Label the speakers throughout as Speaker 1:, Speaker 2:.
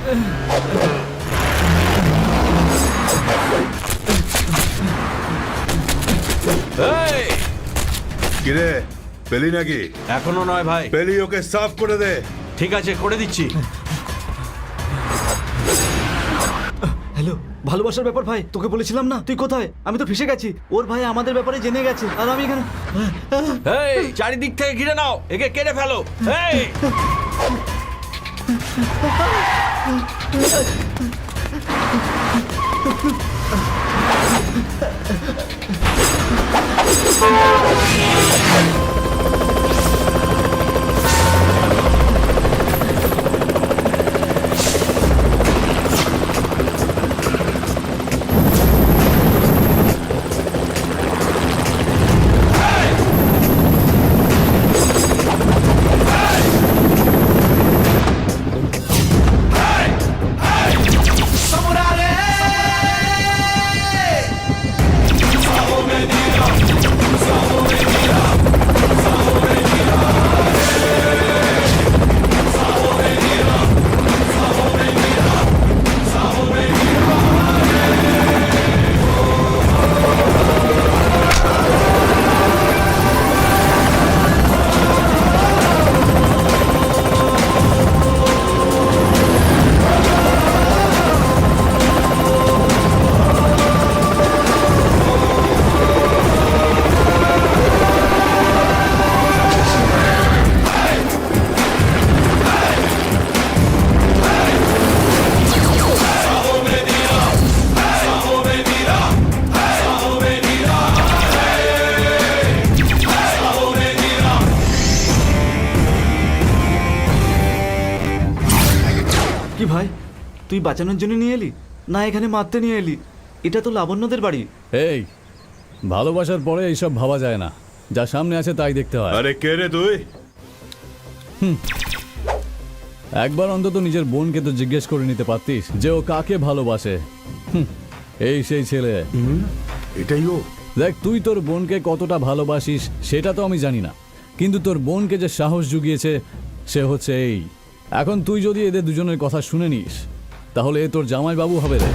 Speaker 1: কিরে পেলি নাকি?
Speaker 2: এখনো নয় ভাই।
Speaker 1: পেলি, ওকে সাফ করে দে।
Speaker 2: ঠিক আছে, করে দিচ্ছি।
Speaker 3: হ্যালো, ভালোবাসার ব্যাপার ভাই, তোকে বলেছিলাম না? তুই কোথায়? আমি তো ফেসে গেছি। ওর ভাই আমাদের ব্যাপারে জেনে গেছে, আর আমি এখানে।
Speaker 2: এই, চারিদিক থেকে ঘিরে নাও, একে কেটে ফেলো। এই,
Speaker 3: কি ভাই, তুই বাঁচানোর জন্য নিয়ে এলি না এখানে মারতে নিয়ে এলি? এটা তো লাবণ্যদের বাড়ি।
Speaker 4: এই, ভালোবাসার পরে এইসব ভাবা যায় না, যা সামনে আছে তাই দেখতে হয়।
Speaker 1: আরে কে রে তুই?
Speaker 4: একবার অন্তত নিজের বোনকে তো জিজ্ঞেস করে নিতে পারতিস যে ও কাকে ভালোবাসে। এই সেই ছেলে।
Speaker 1: এটাই ও?
Speaker 4: দেখ, তুই তোর বোনকে কতটা ভালোবাসিস সেটা তো আমি জানি না, কিন্তু তোর বোনকে যে সাহস জুগিয়েছে সে হচ্ছে এই। এখন তুই যদি এদের দুজনের কথা শুনে নিস তাহলে এ তোর জামাইবাবু হবে রে।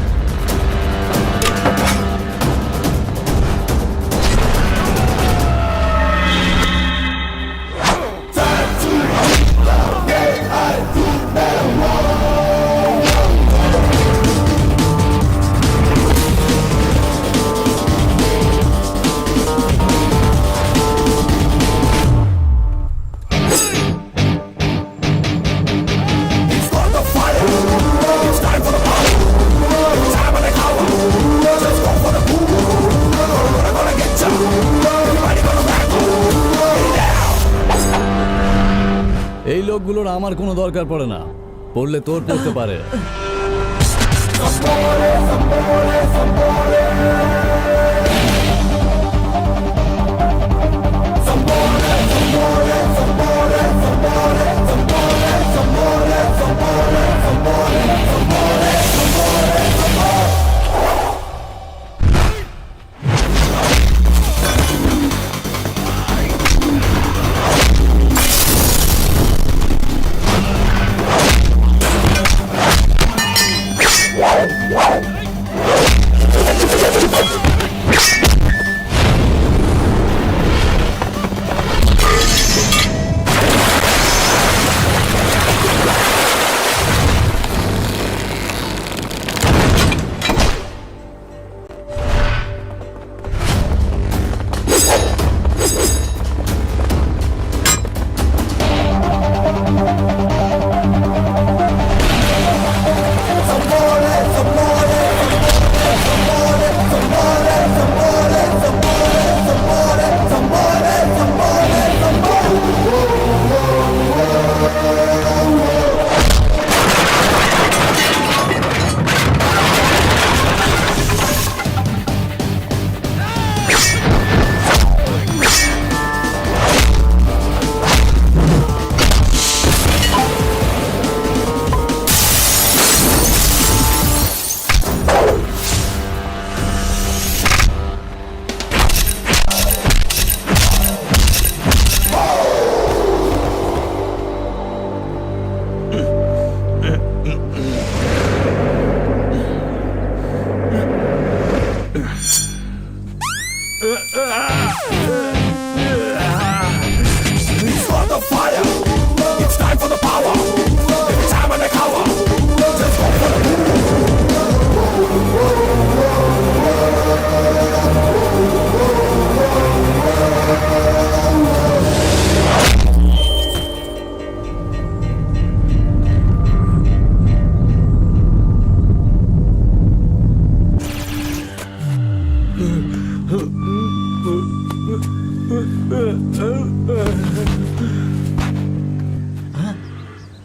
Speaker 4: এই লোকগুলোর আমার কোনো দরকার পড়ে না, পড়লে তোর পড়তে পারে।
Speaker 5: What?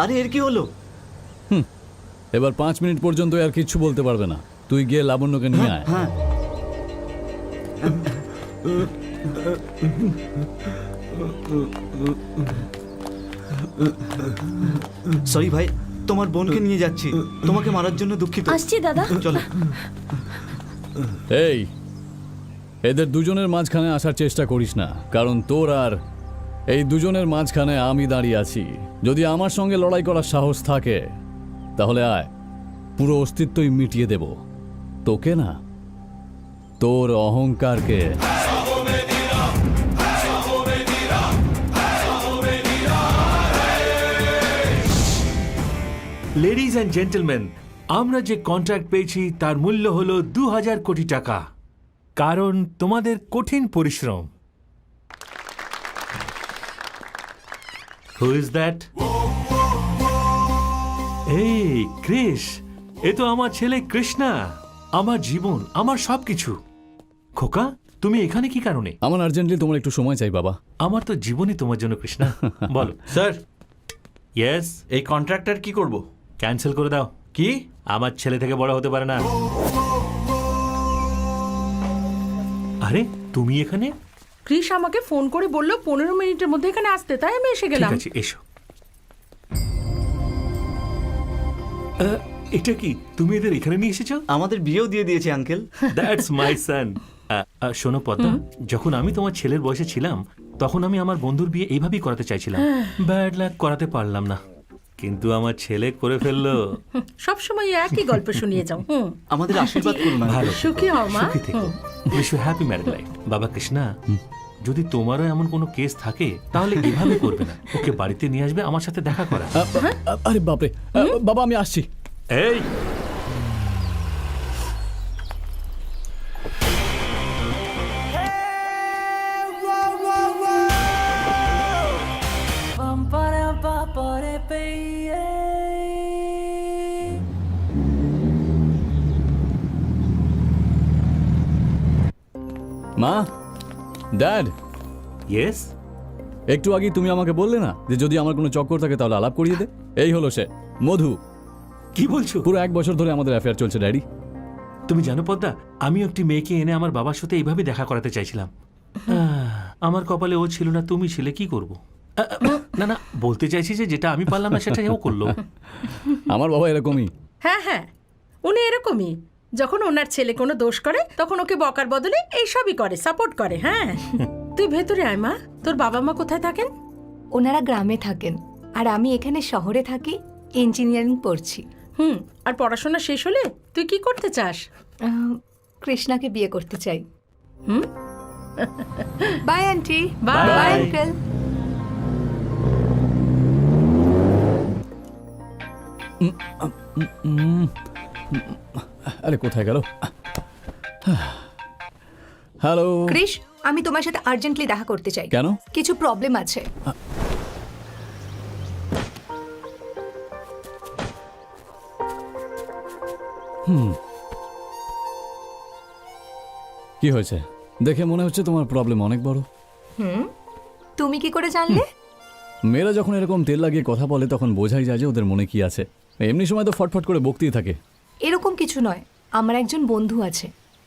Speaker 3: আরে এর কি হলো?
Speaker 4: এবার 5 মিনিট পর্যন্ত আর কিচ্ছু বলতে পারবে না। তুই গিয়ে লাবণ্যকে নিয়ে আয়।
Speaker 3: হ্যাঁ সরি ভাই, তোমার বোনকে নিয়ে যাচ্ছি। তোমাকে মারার জন্য দুঃখিত।
Speaker 5: আসছি দাদা।
Speaker 3: চলো।
Speaker 4: এই, এদের দুজনের মাঝখানে আসার চেষ্টা করিস না, কারণ তোর আর এই দুজনের মাঝখানে আমি দাঁড়িয়ে আছি। যদি আমার সঙ্গে লড়াই করার সাহস থাকে তাহলে আয়, পুরো অস্তিত্বই মিটিয়ে দেব। তোকে না, তোর অহংকারকে।
Speaker 6: লেডিজ অ্যান্ড জেন্টলম্যান, আমরা যে কন্ট্রাক্ট পেয়েছি তার মূল্য হলো 2000 কোটি টাকা, কারণ তোমাদের কঠিন পরিশ্রম। Who is that? এই ক্রিশ, এ তো আমার ছেলে কৃষ্ণা, আমার জীবন, আমার সবকিছু। খোকা, তুমি এখানে কি কারণে?
Speaker 4: আমার আর্জেন্টলি তোমার একটু সময় চাই বাবা।
Speaker 6: আমার তো জীবনই তোমার জন্য কৃষ্ণা। বলো।
Speaker 2: Sir,
Speaker 6: yes.
Speaker 2: এই কন্ট্রাক্টর কি করব?
Speaker 6: ক্যান্সেল করে দাও।
Speaker 2: কি?
Speaker 6: আমার ছেলে থেকে বড় হতে পারে না। আরে তুমি এখানে?
Speaker 5: ক্রিস আমাকে ফোন করে বলল 15 মিনিটের মধ্যে এখানে আসতে, তাই আমি এসে
Speaker 6: ঠিক
Speaker 5: গেলাম।
Speaker 6: আছে, এসো। এটা কি তুমি এদের এখানে নিয়ে এসেছো?
Speaker 3: আমাদের বিয়েও দিয়ে দিয়েছে আঙ্কেল।
Speaker 6: দ্যাটস মাই সান। শোনো পদ্মা, যখন আমি তোমার ছেলের বয়সে ছিলাম তখন আমি আমার বন্ধুর বিয়ে এইভাবেই করাতে চাইছিলাম। ব্যাড লাক, করাতে পারলাম না, কিন্তু আমার ছেলে করে ফেললো।
Speaker 5: সব সময় একই গল্প শুনিয়ে যাও।
Speaker 3: আমাদের আশীর্বাদ করুন আঙ্কেল।
Speaker 6: ভালো,
Speaker 5: সুখী হও মা।
Speaker 6: সুখী থেকো। Wish you happy married life. বাবা কৃষ্ণা, যদি তোমারও এমন কোনো কেস থাকে তাহলে এভাবে করবে না, ওকে বাড়িতে নিয়ে আসবে আমার সাথে দেখা করা।
Speaker 4: আরে বাপরে, বাবা আমি আসছি।
Speaker 6: এই
Speaker 4: মা, ড্যাড,
Speaker 6: ইয়েস।
Speaker 4: একটু আগেই তুমি আমাকে বললে না যে যদি আমার কোনো চক্কর থাকে তাহলে আলাপ করিয়ে দে। এই হলো সে, মধু।
Speaker 6: কি বলছো?
Speaker 4: পুরো 1 বছর ধরে আমাদের অ্যাফেয়ার চলছে ড্যাডি।
Speaker 6: তুমি জানো পদ্মা, আমি একটি মেয়েকে এনে আমার বাবার সাথে এইভাবে দেখা করাতে চাইছিলাম। আমার কপালে ও ছিল না, তুমি ছিলে, কি করব? না না, বলতে চাইছি যে যেটা আমি পারলাম না সেটা ও করলো।
Speaker 4: আমার বাবা এরকমই।
Speaker 5: হ্যাঁ হ্যাঁ, উনি এরকমই। যখন ওনার ছেলে কোনো দোষ করে তখন ওকে বকার বদলে এইসবই করে, সাপোর্ট করে। হ্যাঁ, তুই ভেতরে আয় মা। তোর বাবা মা কোথায় থাকেন?
Speaker 7: ওনারা গ্রামে থাকেন আর আমি এখানে শহরে থাকি, ইঞ্জিনিয়ারিং পড়ছি।
Speaker 5: আর পড়াশোনা শেষ হলে তুই কি করতে চাস?
Speaker 7: কৃষ্ণাকে বিয়ে করতে চাই। By aunty.
Speaker 5: Bye.
Speaker 7: Bye uncle.
Speaker 4: আরে কোথায় গেল? হ্যালো।
Speaker 7: কৃষ, আমি তোমার সাথে আর্জেন্টলি দেখা করতে চাই।
Speaker 4: কেন?
Speaker 7: কিছু প্রবলেম আছে।
Speaker 4: কি হয়েছে? দেখে মনে হচ্ছে তোমার প্রবলেম অনেক বড়।
Speaker 7: তুমি কি করে জানলে?
Speaker 4: মেয়েরা যখন এরকম তেল লাগিয়ে কথা বলে তখন বোঝাই যায় যে ওদের মনে কি আছে। এমনি সময় তো ফটফট করে বকতেই থাকে।
Speaker 7: এরকম কিছু নয়, আমার একজন বন্ধু আছে।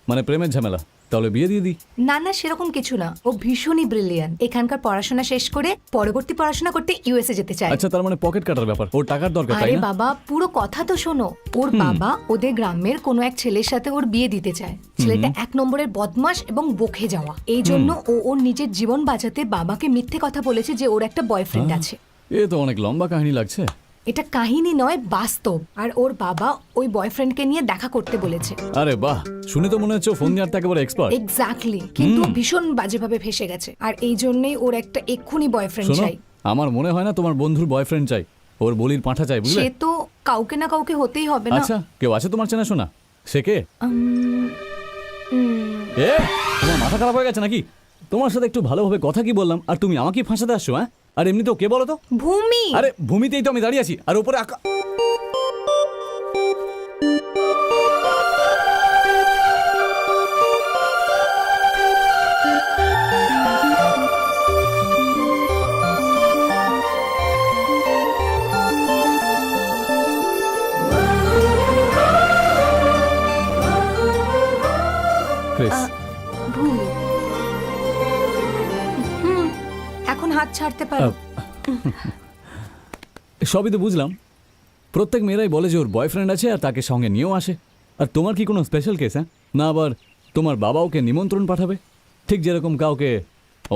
Speaker 4: মানে প্রেমের ঝামেলা? তাহলে বিয়ে দিয়ে দিই।
Speaker 7: না না, সেরকম কিছু না। ও ভীষণই ব্রিলিয়ান্ট। এখানকার পড়াশোনা শেষ করে পরবর্তী পড়াশোনা করতে ইউএসএ যেতে চায়।
Speaker 4: আচ্ছা, তার মানে পকেট কাটার ব্যাপার। ওর টাকার দরকার, তাই
Speaker 7: আরে
Speaker 4: না?
Speaker 7: বাবা, পুরো কথা তো শোনো। ওর বাবা ওদের গ্রামের কোনো এক ছেলের সাথে ওর বিয়ে দিতে চায়। ছেলেটা 1 নম্বরের বদমাশ এবং বকে যাওয়া। এই জন্য ও ওর নিজের জীবন বাঁচাতে বাবাকে মিথ্যে কথা বলেছে যে ওর একটা বয়ফ্রেন্ড আছে।
Speaker 4: এ তো অনেক লম্বা কাহিনী লাগছে।
Speaker 7: এটা কাহিনী নয়, বাস্তব। আর ওর বাবা ওই বয়ফ্রেন্ডকে নিয়ে দেখা করতে বলেছে।
Speaker 4: আরে বাহ, শুনে তো মনে হচ্ছে ফোন নেওয়ার একেবারে এক্সপার্ট।
Speaker 7: এক্স্যাক্টলি, কিন্তু ও ভীষণ বাজেভাবে ফেসে গেছে। আর এই জন্যই ওর একটা এক্ষুনি বয়ফ্রেন্ড
Speaker 4: শোনো,
Speaker 7: চাই।
Speaker 4: আমার মনে হয় না তোমার বন্ধুর বয়ফ্রেন্ড চাই, ওর বলির পাঁঠা চাই, বুঝলে?
Speaker 7: সে তো কাউকে না কাউকে হতেই হবে না।
Speaker 4: আচ্ছা, কেউ আছে তোমার চেনা শোনা? সে কে? এ, তোমার মাথা খারাপ হয়ে গেছে নাকি? তোমার সাথে একটু ভালোভাবে কথা কি বললাম আর তুমি আমাকে ফাঁসাতে আসছো? হ্যাঁ, আর এমনিতেও কে বলো তো?
Speaker 7: ভূমি।
Speaker 4: আরে ভূমিতেই তো আমি দাঁড়িয়ে আছি, আর উপরে ক্রিস।
Speaker 8: ভূমি,
Speaker 7: এখন হাত ছাড়তে পারো।
Speaker 4: সবই তো বুঝলাম। প্রত্যেক মেয়েরাই বলে যে ওর বয়ফ্রেন্ড আছে আর তাকে সঙ্গে নিয়েও আসে। আর তোমার কি কোনো স্পেশাল কেস? হ্যাঁ, না আবার তোমার বাবা ওকে নিমন্ত্রণ পাঠাবে, ঠিক যেরকম কাউকে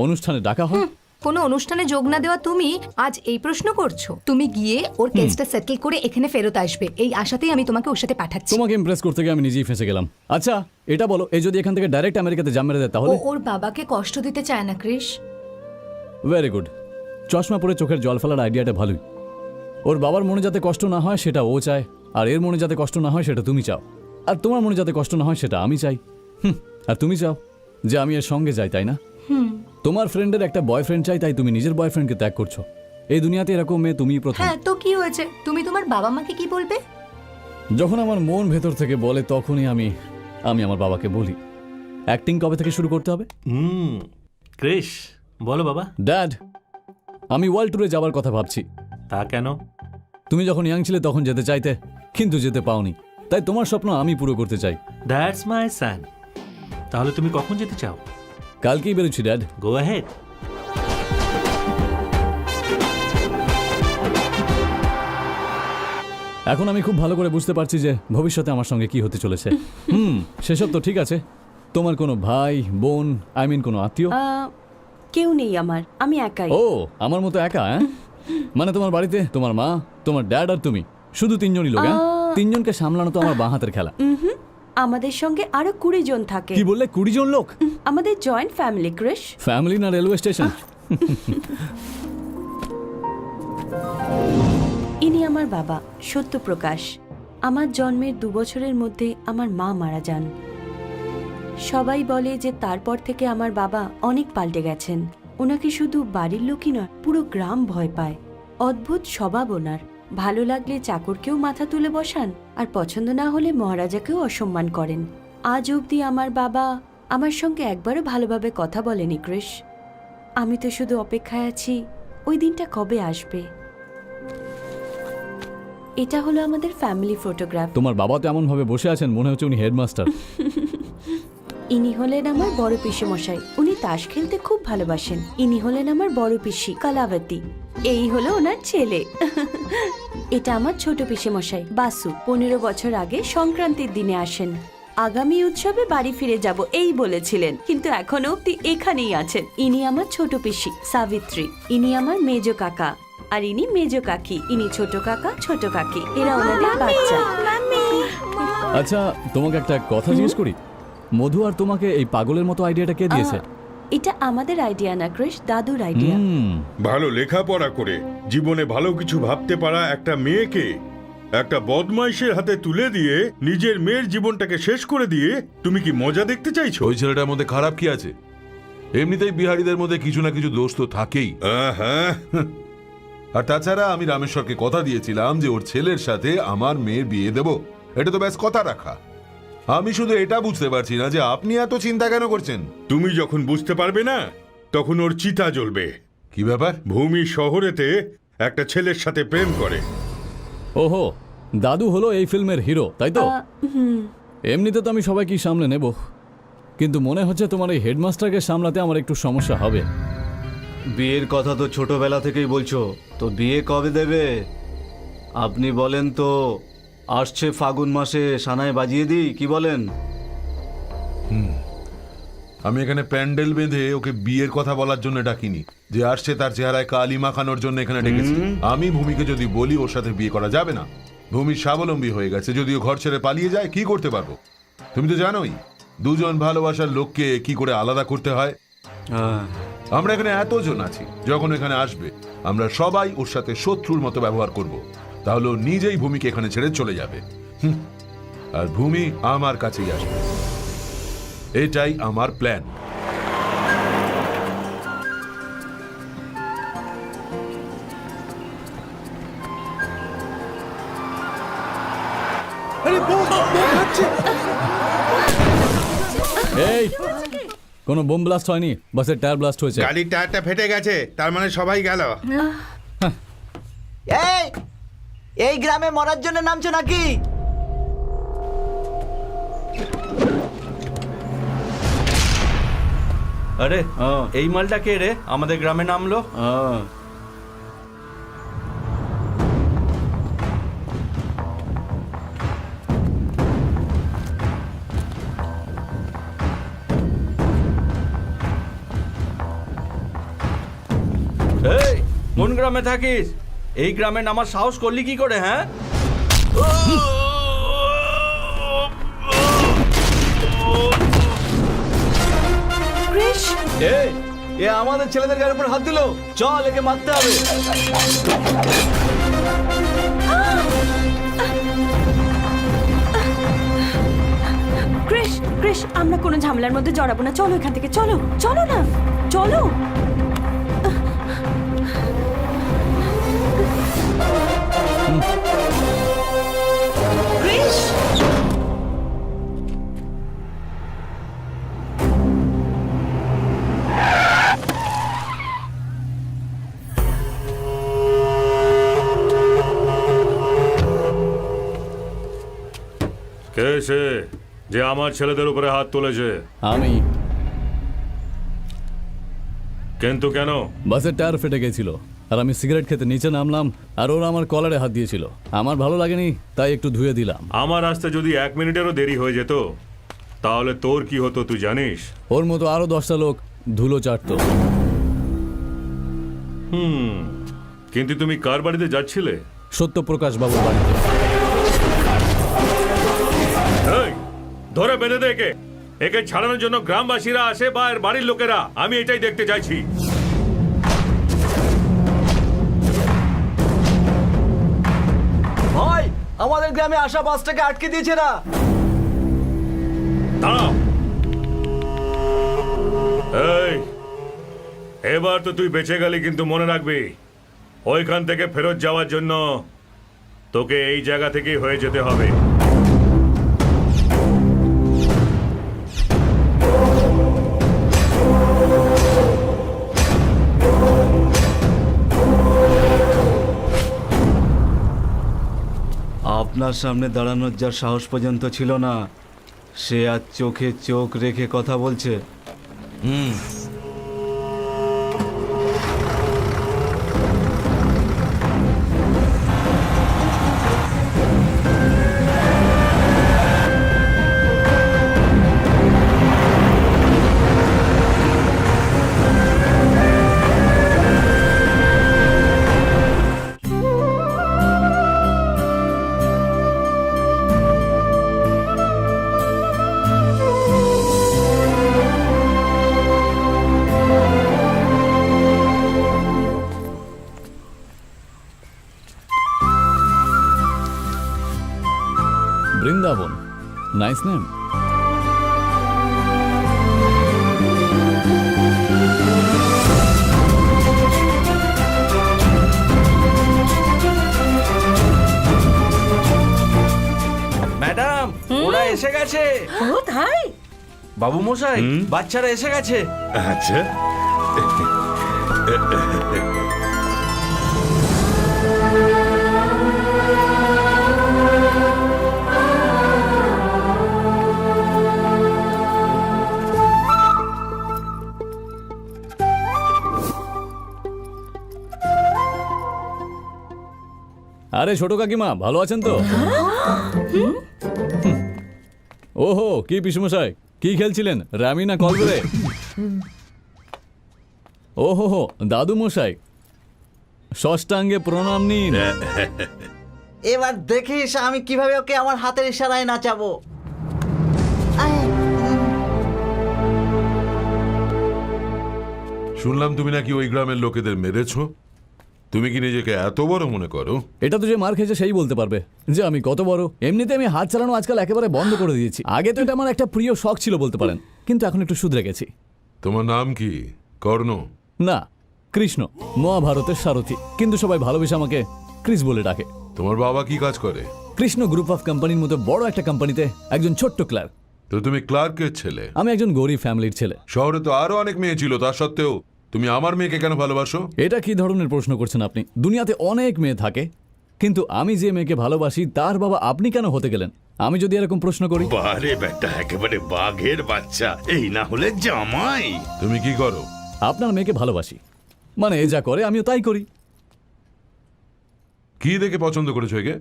Speaker 4: অনুষ্ঠানে ডাকা হয়।
Speaker 7: কোনো অনুষ্ঠানে যোগ না দেওয়া তুমি আজ এই প্রশ্ন করছো? তুমি গিয়ে ওর কেসটা সেটেল করে এখানে ফেরত আসবে, এই আশাতেই আমি তোমাকে ওর সাথে পাঠাচ্ছি।
Speaker 4: তোমাকে ইমপ্রেস করতে গিয়ে আমি নিজেই ফেঁসে গেলাম। আচ্ছা এটা বলো, এই যদি এখান থেকে ডাইরেক্ট আমেরিকাতে জাম মেরে দেয়
Speaker 7: ও
Speaker 4: তাহলে?
Speaker 7: ওর বাবাকে কষ্ট দিতে চায় না ক্রিস।
Speaker 4: Very good. চশমা পরে চোখের জল ফেলার আইডিয়াটা ভালোই। ওর বাবার মনে যাতে কষ্ট না হয় সেটা ও চায়, আর এর মনে যাতে কষ্ট না হয় সেটা তুমি চাও, আর তোমার মনে যাতে কষ্ট না হয় সেটা আমি চাই। আর তুমি চাও যে আমি এর সঙ্গে যাই, তাই না? তোমার ফ্রেন্ডের একটা বয়ফ্রেন্ড চাই, তাই তুমি নিজের বয়ফ্রেন্ডকে ত্যাগ করছো। এই দুনিয়াতে এরকম মেয়ে তুমিই প্রথম।
Speaker 7: হ্যাঁ, তো কি হয়েছে? তুমি তোমার বাবা মাকে কি বলবে?
Speaker 4: যখন আমার মন ভেতর থেকে বলে তখনই আমি আমার বাবাকে বলি। অ্যাক্টিং কবে থেকে শুরু করতে হবে?
Speaker 6: ক্রিস, বলো বাবা।
Speaker 4: ড্যাড, আমি ওয়ার্ল্ড ট্যুরে যাওয়ার কথা ভাবছি।
Speaker 6: তা কেন?
Speaker 4: তুমি যখন ইয়াং ছিলে তখন যেতে চাইতে, কিন্তু যেতে পাওনি, তাই তোমার স্বপ্ন আমি পুরো করতে চাই।
Speaker 6: দ্যাটস মাই সান। তাহলে তুমি কখন যেতে চাও?
Speaker 4: কালকেই বেরোচ্ছি ড্যাড।
Speaker 6: Go ahead.
Speaker 4: এখন আমি খুব ভালো করে বুঝতে পারছি যে ভবিষ্যতে আমার সঙ্গে কি হতে চলেছে। সেসব তো ঠিক আছে। তোমার কোনো ভাই বোন, আই মিন কোনো আত্মীয়?
Speaker 8: কেউ নেই আমার, আমি একাই।
Speaker 4: ও, আমার মতো একা? হ্যাঁ, মানে তোমার বাড়িতে তোমার মা, তোমার ড্যাড আর তুমি, শুধু তিনজনই লোক? হ্যাঁ, তিনজনকে সামলানো তো আমার বাঁ হাতের খেলা।
Speaker 8: আমাদের সঙ্গে আরো 20 জন থাকে।
Speaker 4: কি বললে? 20 জন লোক?
Speaker 8: আমাদের জয়েন্ট ফ্যামিলি ক্রিস।
Speaker 4: ফ্যামিলি না রেলওয়ে স্টেশন?
Speaker 8: ইনি আমার বাবা সত্যপ্রকাশ। আমার জন্মের 2 বছরের মধ্যে আমার মা মারা যান। সবাই বলে যে তারপর থেকে আমার বাবা অনেক পাল্টে গেছেন। ওনাকে শুধু বাড়ির লোকই নয়, পুরো গ্রাম ভয় পায়। অদ্ভুত স্বভাব ওনার। ভালো লাগলে চাকরকেও মাথা তুলে বসান, আর পছন্দ না হলে মহারাজাকেও অসম্মান করেন। আজ অবধি আমার বাবা আমার সঙ্গে একবারও ভালোভাবে কথা বলেনি ক্রিস। আমি তো শুধু অপেক্ষায় আছি ওই দিনটা কবে আসবে। এটা হলো আমাদের ফ্যামিলি ফটোগ্রাফ।
Speaker 4: তোমার বাবা তো এমন ভাবে বসে আছেন মনে হচ্ছে উনি হেডমাস্টার।
Speaker 8: ইনি হলেন আমার বড় পিসি মশাই। উনি তাস খেলতে খুব ভালোবাসেন। ইনি হলেন আমার বড় পিসি কলাবতী। এই হলো ওনার ছেলে। এটা আমার ছোট পিসি মশাই বাসু। 15 বছর আগে সংক্রান্তির দিনে আসেন। আগামী উৎসবে বাড়ি ফিরে যাব এই বলেছিলেন, কিন্তু এখনো অব্দি এখানেই আছেন। ইনি আমার ছোট পিসি সাবিত্রী। ইনি আমার মেজ কাকা, আর ইনি মেজ কাকি। ইনি ছোট কাকা, ছোট কাকি। এরা ওনাদের বাচ্চা।
Speaker 4: আচ্ছা, তোমাকে একটা কথা জিজ্ঞেস করি, মধু আর তোমাকে এই পাগলের মতো আইডিয়াটা কে দিয়েছে?
Speaker 8: এটা আমাদের আইডিয়া না ক্রিস, দাদুর আইডিয়া।
Speaker 1: ভালো লেখাপড়া করে জীবনে ভালো কিছু ভাবতে পারা একটা মেয়েকে একটা বদমাইশের হাতে তুলে দিয়ে নিজের মেয়ের জীবনটাকে শেষ করে দিয়ে তুমি কি মজা দেখতে চাইছো?
Speaker 9: ওই ছেলেটার মধ্যে খারাপ কি আছে? এমনিতেই বিহারীদের মধ্যে কিছু না কিছু দোষ তো থাকেই।
Speaker 1: হ্যাঁ,
Speaker 9: আর তাছাড়া আমি রামেশ্বরকে কথা দিয়েছিলাম যে ওর ছেলের সাথে আমার মেয়ের বিয়ে দেব। এটা তো ব্যাস কথা রাখা। আমি শুধু এটা বুঝতে পারছি না যে আপনি এত চিন্তা কেন করছেন।
Speaker 1: তুমি যখন বুঝতে পারবে না তখন ওর চিতা জ্বলবে।
Speaker 9: কি ব্যাপার?
Speaker 1: ভূমি শহরেতে একটা ছেলের সাথে প্রেম করে।
Speaker 4: ওহো, দাদু হলো এই ফিল্মের হিরো, তাই তো? এমনিতে তো আমি সবাইকে সামলে নেব, কিন্তু মনে হচ্ছে তোমার এই হেডমাস্টারকে সামলাতে আমার একটু সমস্যা হবে।
Speaker 3: বিয়ের কথা তো ছোটবেলা থেকেই বলছো, তো বিয়ে কবে দেবে? আপনি বলেন তো, আসছে ফাগুন মাসে সানায় বাজিয়ে দিই, কি বলেন?
Speaker 9: আমি এখানে প্যান্ডেল বেঁধে ওকে বিয়ের কথা বলার জন্য ডাকিনি। যে আসছে তার চেহারায় কালি মাখানোর জন্য এখানে ডেকেছি। আমি ভূমিকে যদি বলি ওর সাথে বিয়ে করা যাবে না, ভূমি স্বাবলম্বী হয়ে গেছে, যদিও ঘর ছেড়ে পালিয়ে যায়, কি করতে পারবো? তুমি তো জানোই দুজন ভালোবাসার লোককে কি করে আলাদা করতে হয়। আমরা এখানে এতজন আছি, যখন এখানে আসবে আমরা সবাই ওর সাথে শত্রুর মতো ব্যবহার করব। তাহলে ও নিজেই ভূমিকে এখানে ছেড়ে চলে যাবে, আর ভূমি আমার কাছেই আসবে। এটাই আমার প্ল্যান।
Speaker 4: এই, কোনো বোম ব্লাস্ট হয়নি, বাসের টায়ার ব্লাস্ট হয়েছে।
Speaker 1: গাড়ির টায়ারটা ফেটে গেছে, তার মানে সবাই গেল।
Speaker 10: এই গ্রামে মরার জন্য নামছো নাকি?
Speaker 2: আরে
Speaker 3: হ্যাঁ।
Speaker 2: এই মালটা কে রে আমাদের গ্রামে নামলো?
Speaker 3: হ্যাঁ।
Speaker 2: এই কোন গ্রামে থাকিস? এই গ্রামে নামার সাহস করলি কি করে? হ্যাঁ,
Speaker 8: ক্রিশ,
Speaker 3: এই, এ আমাদের ছেলেদের গায়ের উপর হাত দিলো, চল একে মারতে হবে।
Speaker 8: ক্রিশ, ক্রিশ, আমরা কোনো ঝামেলার মধ্যে জড়াবো না। চলো এখান থেকে, চলো, চলো না, চলো। ক্রিশ,
Speaker 11: কে সে যে আমার ছেলেদের উপরে হাত তুলেছে?
Speaker 4: আমি।
Speaker 11: কিন্তু কেন?
Speaker 4: বাসের টায়ার ফেটে গেছিল আর আমি সিগারেট খেতে নিচে নামলাম আর ওরা আমার কলারে হাত দিয়েছিল। আমার ভালো লাগেনি, তাই একটু ধুয়ে দিলাম।
Speaker 11: আমার আসতে যদি 1 মিনিটেরও দেরি হয়ে যেত তাহলে তোর কি হতো তুই জানিস?
Speaker 4: ওর মতো আরো 10টা লোক ধুলো চাটতো।
Speaker 11: কিন্তু তুমি কার বাড়িতে যাচ্ছিলে?
Speaker 4: সত্যপ্রকাশ বাবুর বাড়িতে।
Speaker 11: এই, ধরে বেঁধে দে একে। একে ছাড়ানোর জন্য গ্রামবাসীরা আসে বা এর বাড়ির লোকেরা, আমি এটাই দেখতে চাইছি।
Speaker 3: ভাই, আমাদের গ্রামে আসা বাসটাকে আটকে দিয়েছে না।
Speaker 11: দাঁড়াও। এই, এবার তো তুই বেঁচে গেলি, কিন্তু মনে রাখবি ওইখান থেকে ফেরত যাওয়ার জন্য তোকে এই জায়গা থেকেই হয়ে যেতে হবে।
Speaker 3: আপনার সামনে দাঁড়ানোর যার সাহস পর্যন্ত ছিল না, সে আজ চোখে চোখ রেখে কথা বলছে।
Speaker 4: Vrindavan, nice name.
Speaker 2: ম্যাডাম, ওরা এসে গেছে।
Speaker 5: ও তাই?
Speaker 2: বাবু মশাই, বাচ্চারা এসে গেছে।
Speaker 1: আচ্ছা,
Speaker 4: আরে ছোট কাকিমা, ভালো আছেন তো? ওহো, কি পিসমশাই, কি খেলছিলেন? রামি না কল করে? ওহো হো, দাদু মশাই, ষষ্ঠাঙ্গে প্রণাম নিন।
Speaker 10: এবার দেখিস আমি কিভাবে ওকে আমার হাতের ইশারায় নাচাবো।
Speaker 9: শুনলাম তুমি নাকি ওই গ্রামের লোকেদের মেরেছো। তুমি কি নিজেকে এত বড় মনে করো?
Speaker 4: এটা তো যে মার খেয়েছে সেই বলতে পারবে যে আমি কত বড়। এমনিতে আমি হাত চালানো আজকাল একেবারে বন্ধ করে দিয়েছি। আগে তো এটা আমার একটা প্রিয় শখ ছিল বলতে পারেন, কিন্তু এখন একটু শুধরে গেছি।
Speaker 9: তোমার নাম কি? কর্ণ?
Speaker 4: না, কৃষ্ণ, মহাভারতের সারথি, কিন্তু সবাই ভালোবেসে আমাকে ক্রিস বলে ডাকে।
Speaker 9: তোমার বাবা কি কাজ করে?
Speaker 4: কৃষ্ণ গ্রুপ অফ কোম্পানির মতো বড় একটা কোম্পানিতে একজন ছোট্ট ক্লার্ক।
Speaker 9: তো তুমি ক্লার্কের ছেলে?
Speaker 4: আমি একজন গরিব ফ্যামিলির ছেলে।
Speaker 9: শহরে তো আরো অনেক মেয়ে ছিল, তা সত্ত্বেও তুমি আমার মেয়েকে কেন ভালোবাসো?
Speaker 4: এটা কি ধরনের প্রশ্ন করছেন আপনি? দুনিয়াতে অনেক মেয়ে থাকে, কিন্তু আমি যে মেয়েকে ভালোবাসি তার বাবা আপনি কেন হতে গেলেন? আমি যদি এরকম প্রশ্ন করি?
Speaker 1: বারে বেটা, একেবারে বাঘের বাচ্চা, এই না হলে জামাই।
Speaker 9: তুমি কি করো?
Speaker 4: আপনার মেয়েকে ভালোবাসি, মানে এ যা করে আমিও তাই করি।
Speaker 9: কি দেখে পছন্দ করেছো একে?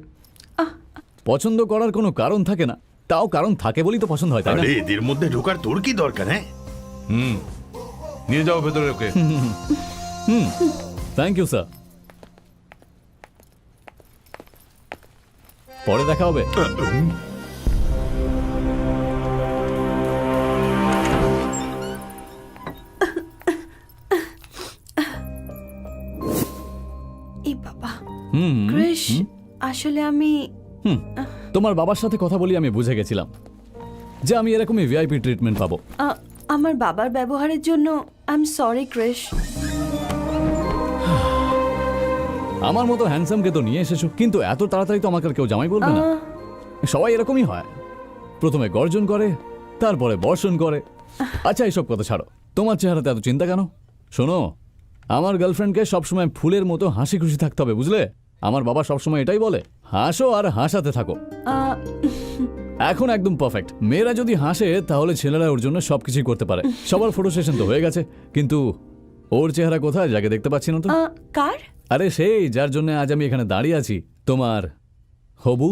Speaker 4: পছন্দ করার কোনো কারণ থাকে না, তাও কারণ থাকে বলেই তো পছন্দ হয়, তাই না?
Speaker 1: আরে এদের মধ্যে ঢোকার তোর কি দরকার? হ্যাঁ,
Speaker 9: নিয়ে যাও ভেতরে ওকে।
Speaker 4: থ্যাংক ইউ স্যার, পরে দেখা হবে।
Speaker 8: এই বাবা ক্রিশ, আসলে আমি
Speaker 4: তোমার বাবার সাথে কথা বলি আমি বুঝে গেছিলাম যে আমি এরকমই ভিআইপি ট্রিটমেন্ট পাবো।
Speaker 8: আমার বাবার ব্যবহারের জন্য আই এম সরি ক্রিশ।
Speaker 4: আমার মতো হ্যান্ডসামকে তো নিয়ে এসেছো, কিন্তু এত তাড়াতাড়ি তো আমাকে আর কেউ জামাই বলবে না। সবাই এরকমই হয়, প্রথমে গর্জন করে, তারপরে বর্ষণ করে। আচ্ছা এইসব কথা ছাড়ো, তোমার চেহারাতে এত চিন্তা কেন? শোনো, আমার গার্লফ্রেন্ডকে সবসময় ফুলের মতো হাসি খুশি থাকতে হবে, বুঝলে? আমার বাবা সবসময় এটাই বলে, হাসো আর হাসাতে থাকো। এখন একদম পারফেক্ট। মেয়েরা যদি হাসে তাহলে ছেলেরা ওর জন্য সবকিছুই করতে পারে। সবার ফটো সেশন তো হয়ে গেছে, কিন্তু ওর চেহারা কোথায়? যাকে দেখতে পাচ্ছি না তো।
Speaker 8: কার?
Speaker 4: আরে সেই যার জন্য আজ আমি এখানে দাঁড়িয়ে আছি, তোমার হবু।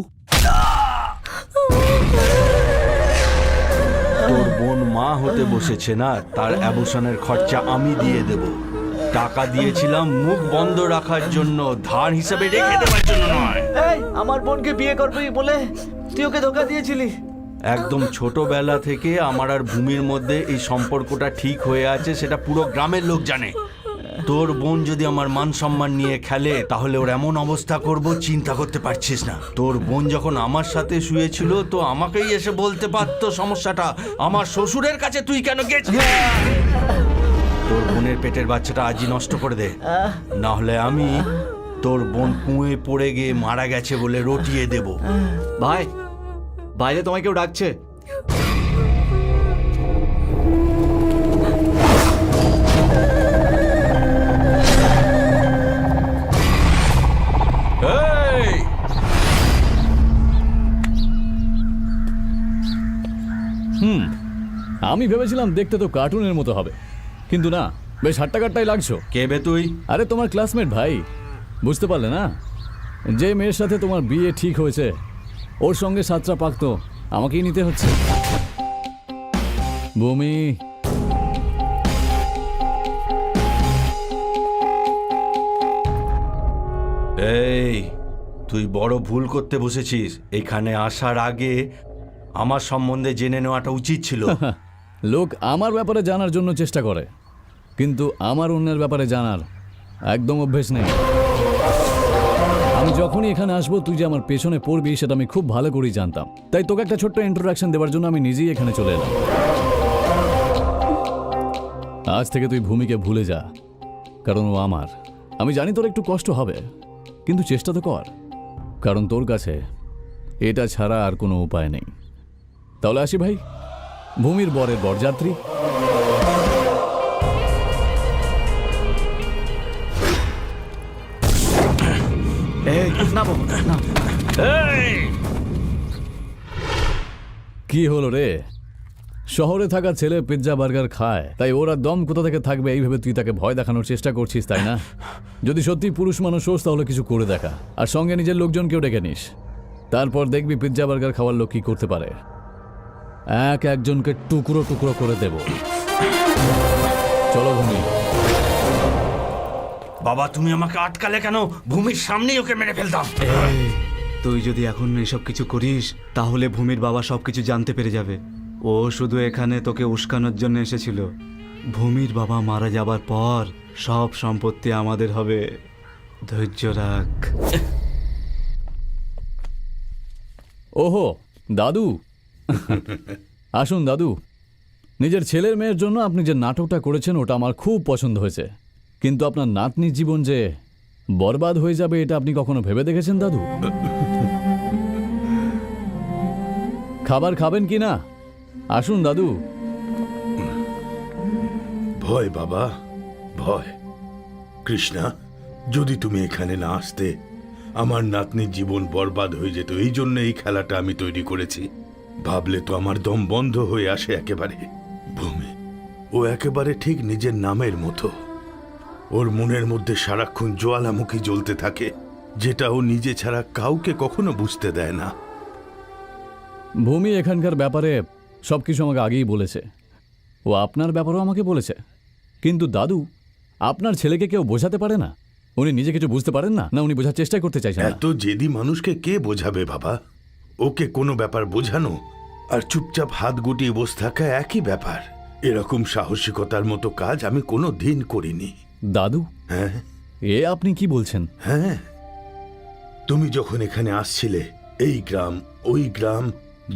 Speaker 2: তোর বোন মা হতে বসেছে না, তার অ্যাবর্শনের খরচা আমি দিয়ে দেব। টাকা দিয়েছিলাম মুখ বন্ধ রাখার জন্য, ধার হিসাবে রেখে দেওয়ার জন্য নয়।
Speaker 10: এই আমার বোনকে বিয়ে করবি বলে তুই ওকে ধোকা দিয়েছিলি।
Speaker 2: একদম ছোটবেলা থেকে আমার আর ভূমির মধ্যে এই সম্পর্কটা ঠিক হয়ে আছে, সেটা পুরো গ্রামের লোক জানে। তোর বোন যদি আমার মান সম্মান নিয়ে খেলে তাহলে ওর এমন অবস্থা করব চিন্তা করতে পারছিস না। তোর বোন যখন আমার সাথে শুয়েছিল তো আমাকেই এসে বলতে পারতো সমস্যাটা। আমার শ্বশুরের কাছে তুই কেন গেছিস? তোর বোনের পেটের বাচ্চাটা আজই নষ্ট করে দে, না হলে আমি তোর বোন কুঁয়ে পড়ে গিয়ে মারা গেছে বলে রটিয়ে দেব।
Speaker 3: ভাই, বাইরে তোমায় কেউ ডাকছে।
Speaker 4: আমি ভেবেছিলাম দেখতে তো কার্টুনের মতো হবে, কিন্তু না, বেশ হাট্টাকাট্টাই লাগছো।
Speaker 2: কে বে তুই?
Speaker 4: আরে তোমার ক্লাসমেট ভাই, বুঝতে পারলে না? যে মেয়ের সাথে তোমার বিয়ে ঠিক হয়েছে ওর সঙ্গে সাতটা পাক তো আমাকেই নিতে হচ্ছে। ভূমি,
Speaker 2: এই তুই বড় ভুল করতে বসেছিস। এখানে আসার আগে আমার সম্বন্ধে জেনে নেওয়াটা উচিত ছিল।
Speaker 4: লোক আমার ব্যাপারে জানার জন্য চেষ্টা করে, কিন্তু আমার অন্যের ব্যাপারে জানার একদম অভ্যেস নেই। আমি যখনই এখানে আসবো তুই যে আমার পেছনে পড়বি সেটা আমি খুব ভালো করেই জানতাম, তাই তোকে একটা ছোট্ট ইন্ট্রোডাকশন দেওয়ার জন্য আমি নিজেই এখানে চলে এলাম। আজ থেকে তুই ভূমিকে ভুলে যা, কারণ ও আমার। আমি জানি তোর একটু কষ্ট হবে, কিন্তু চেষ্টা তো কর, কারণ তোর কাছে এটা ছাড়া আর কোনো উপায় নেই। তাহলে আসি ভাই, ভূমির বরের বরযাত্রী। কি হলো রে? শহরে থাকা ছেলে পিৎজা বার্গার খায়, তাই ওরা দম কোথা থেকে থাকবে এইভাবে তুই তাকে ভয় দেখানোর চেষ্টা করছিস, তাই না? যদি সত্যি পুরুষ মানুষ হোস তাহলে কিছু করে দেখা, আর সঙ্গে নিজের লোকজনকেও ডেকে নিস। তারপর দেখবি পিৎজা বার্গার খাওয়ার লোক কি করতে পারে। একজনকে টুকরো টুকরো করে দেব। চলো ভূমি।
Speaker 2: বাবা, তুমি আমাকে আটকালে কেন? ভূমির সামনেই ওকে মেরে ফেলতাম।
Speaker 3: তুই যদি এখন এসব কিছু করিস তাহলে ভূমির বাবা সবকিছু জানতে পেরে যাবে। ও শুধু এখানে তোকে উস্কানোর জন্য এসেছিল। ভূমির বাবা মারা যাবার পর সব সম্পত্তি আমাদের হবে। ধৈর্য রাখ।
Speaker 4: ওহো দাদু, আসুন দাদু। নিজের ছেলের মেয়ের জন্য আপনি যে নাটকটা করেছেন ওটা আমার খুব পছন্দ হয়েছে, কিন্তু আপনার নাতনির জীবন যে বরবাদ হয়ে যাবে এটা আপনি কখনো ভেবে দেখেছেন দাদু? খাবার খাবেন কি না? আসুন দাদু।
Speaker 1: ভয় বাবা, ভয়। কৃষ্ণা, যদি তুমি এখানে না আসতে আমার নাতনির জীবন বরবাদ হয়ে যেত, এই জন্য এই খেলাটা আমি তৈরি করেছি। ভাবলে তো আমার দম বন্ধ হয়ে আসে একেবারে। ভূমি, ও একেবারে ঠিক নিজের নামের মতো। ওর মনের মধ্যে সারাক্ষণ জ্বালামুখী জ্বলতে থাকে, যেটা ও নিজে ছাড়া কাউকে কখনো বুঝতে দেয় না।
Speaker 4: ভূমি এখানকার ব্যাপারে সবকিছু আমাকে আগেই বলেছে। ও আপনার ব্যাপারেও আমাকে বলেছে। কিন্তু দাদু, আপনার ছেলেকে কেউ বোঝাতে পারে না? উনি নিজে কিছু বুঝতে পারেন না, না উনি বোঝার চেষ্টা করতে চাইছেন না?
Speaker 1: এত জেদি মানুষকে কে বোঝাবে বাবা? ওকে কোনো ব্যাপার বোঝানো আর চুপচাপ হাত গুটিয়ে বসে থাকা একই ব্যাপার। এরকম সাহসিকতার মতো কাজ আমি কোনো দিন করিনি।
Speaker 4: দাদু,
Speaker 1: হ্যাঁ
Speaker 4: এ আপনি কি বলছেন?
Speaker 1: হ্যাঁ, তুমি যখন এখানে আসছিলে, এই গ্রাম ওই গ্রাম,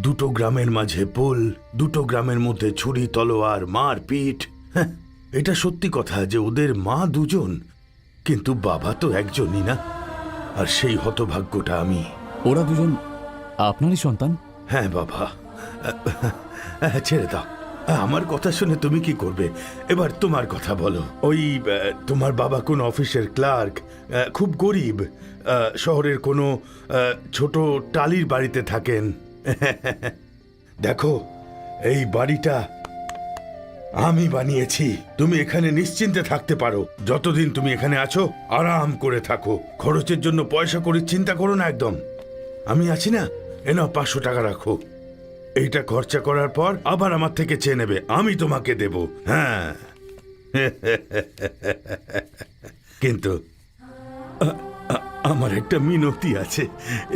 Speaker 1: দুটো গ্রামের মাঝে পোল, দুটো গ্রামের মধ্যে ছুরি তলোয়ার মার পিঠ। হ্যাঁ, এটা সত্যি কথা যে ওদের মা দুজন, কিন্তু বাবা তো একজনই না। আর সেই হতভাগ্যটা আমি।
Speaker 4: ওরা দুজন আপনারই সন্তান?
Speaker 1: হ্যাঁ বাবা, ছেড়ে দাও। আমার কথা শুনে তুমি কি করবে? এবার তোমার কথা বলো। ওই তোমার বাবা কোন অফিসের ক্লার্ক, খুব গরিব, শহরের কোনো ছোট টালির বাড়িতে থাকেন। দেখো, এই বাড়িটা আমি বানিয়েছি। তুমি এখানে নিশ্চিন্তে থাকতে পারো। যতদিন তুমি এখানে আছো আরাম করে থাকো। খরচের জন্য পয়সা করে চিন্তা করো না একদম। আমি আছি না, এনাও 500 টাকা রাখো। এইটা খরচা করার পর আবার আমার থেকে চেয়ে নেবে, আমি তোমাকে দেব। হ্যাঁ, কিন্তু আমার একটা মিনতি আছে,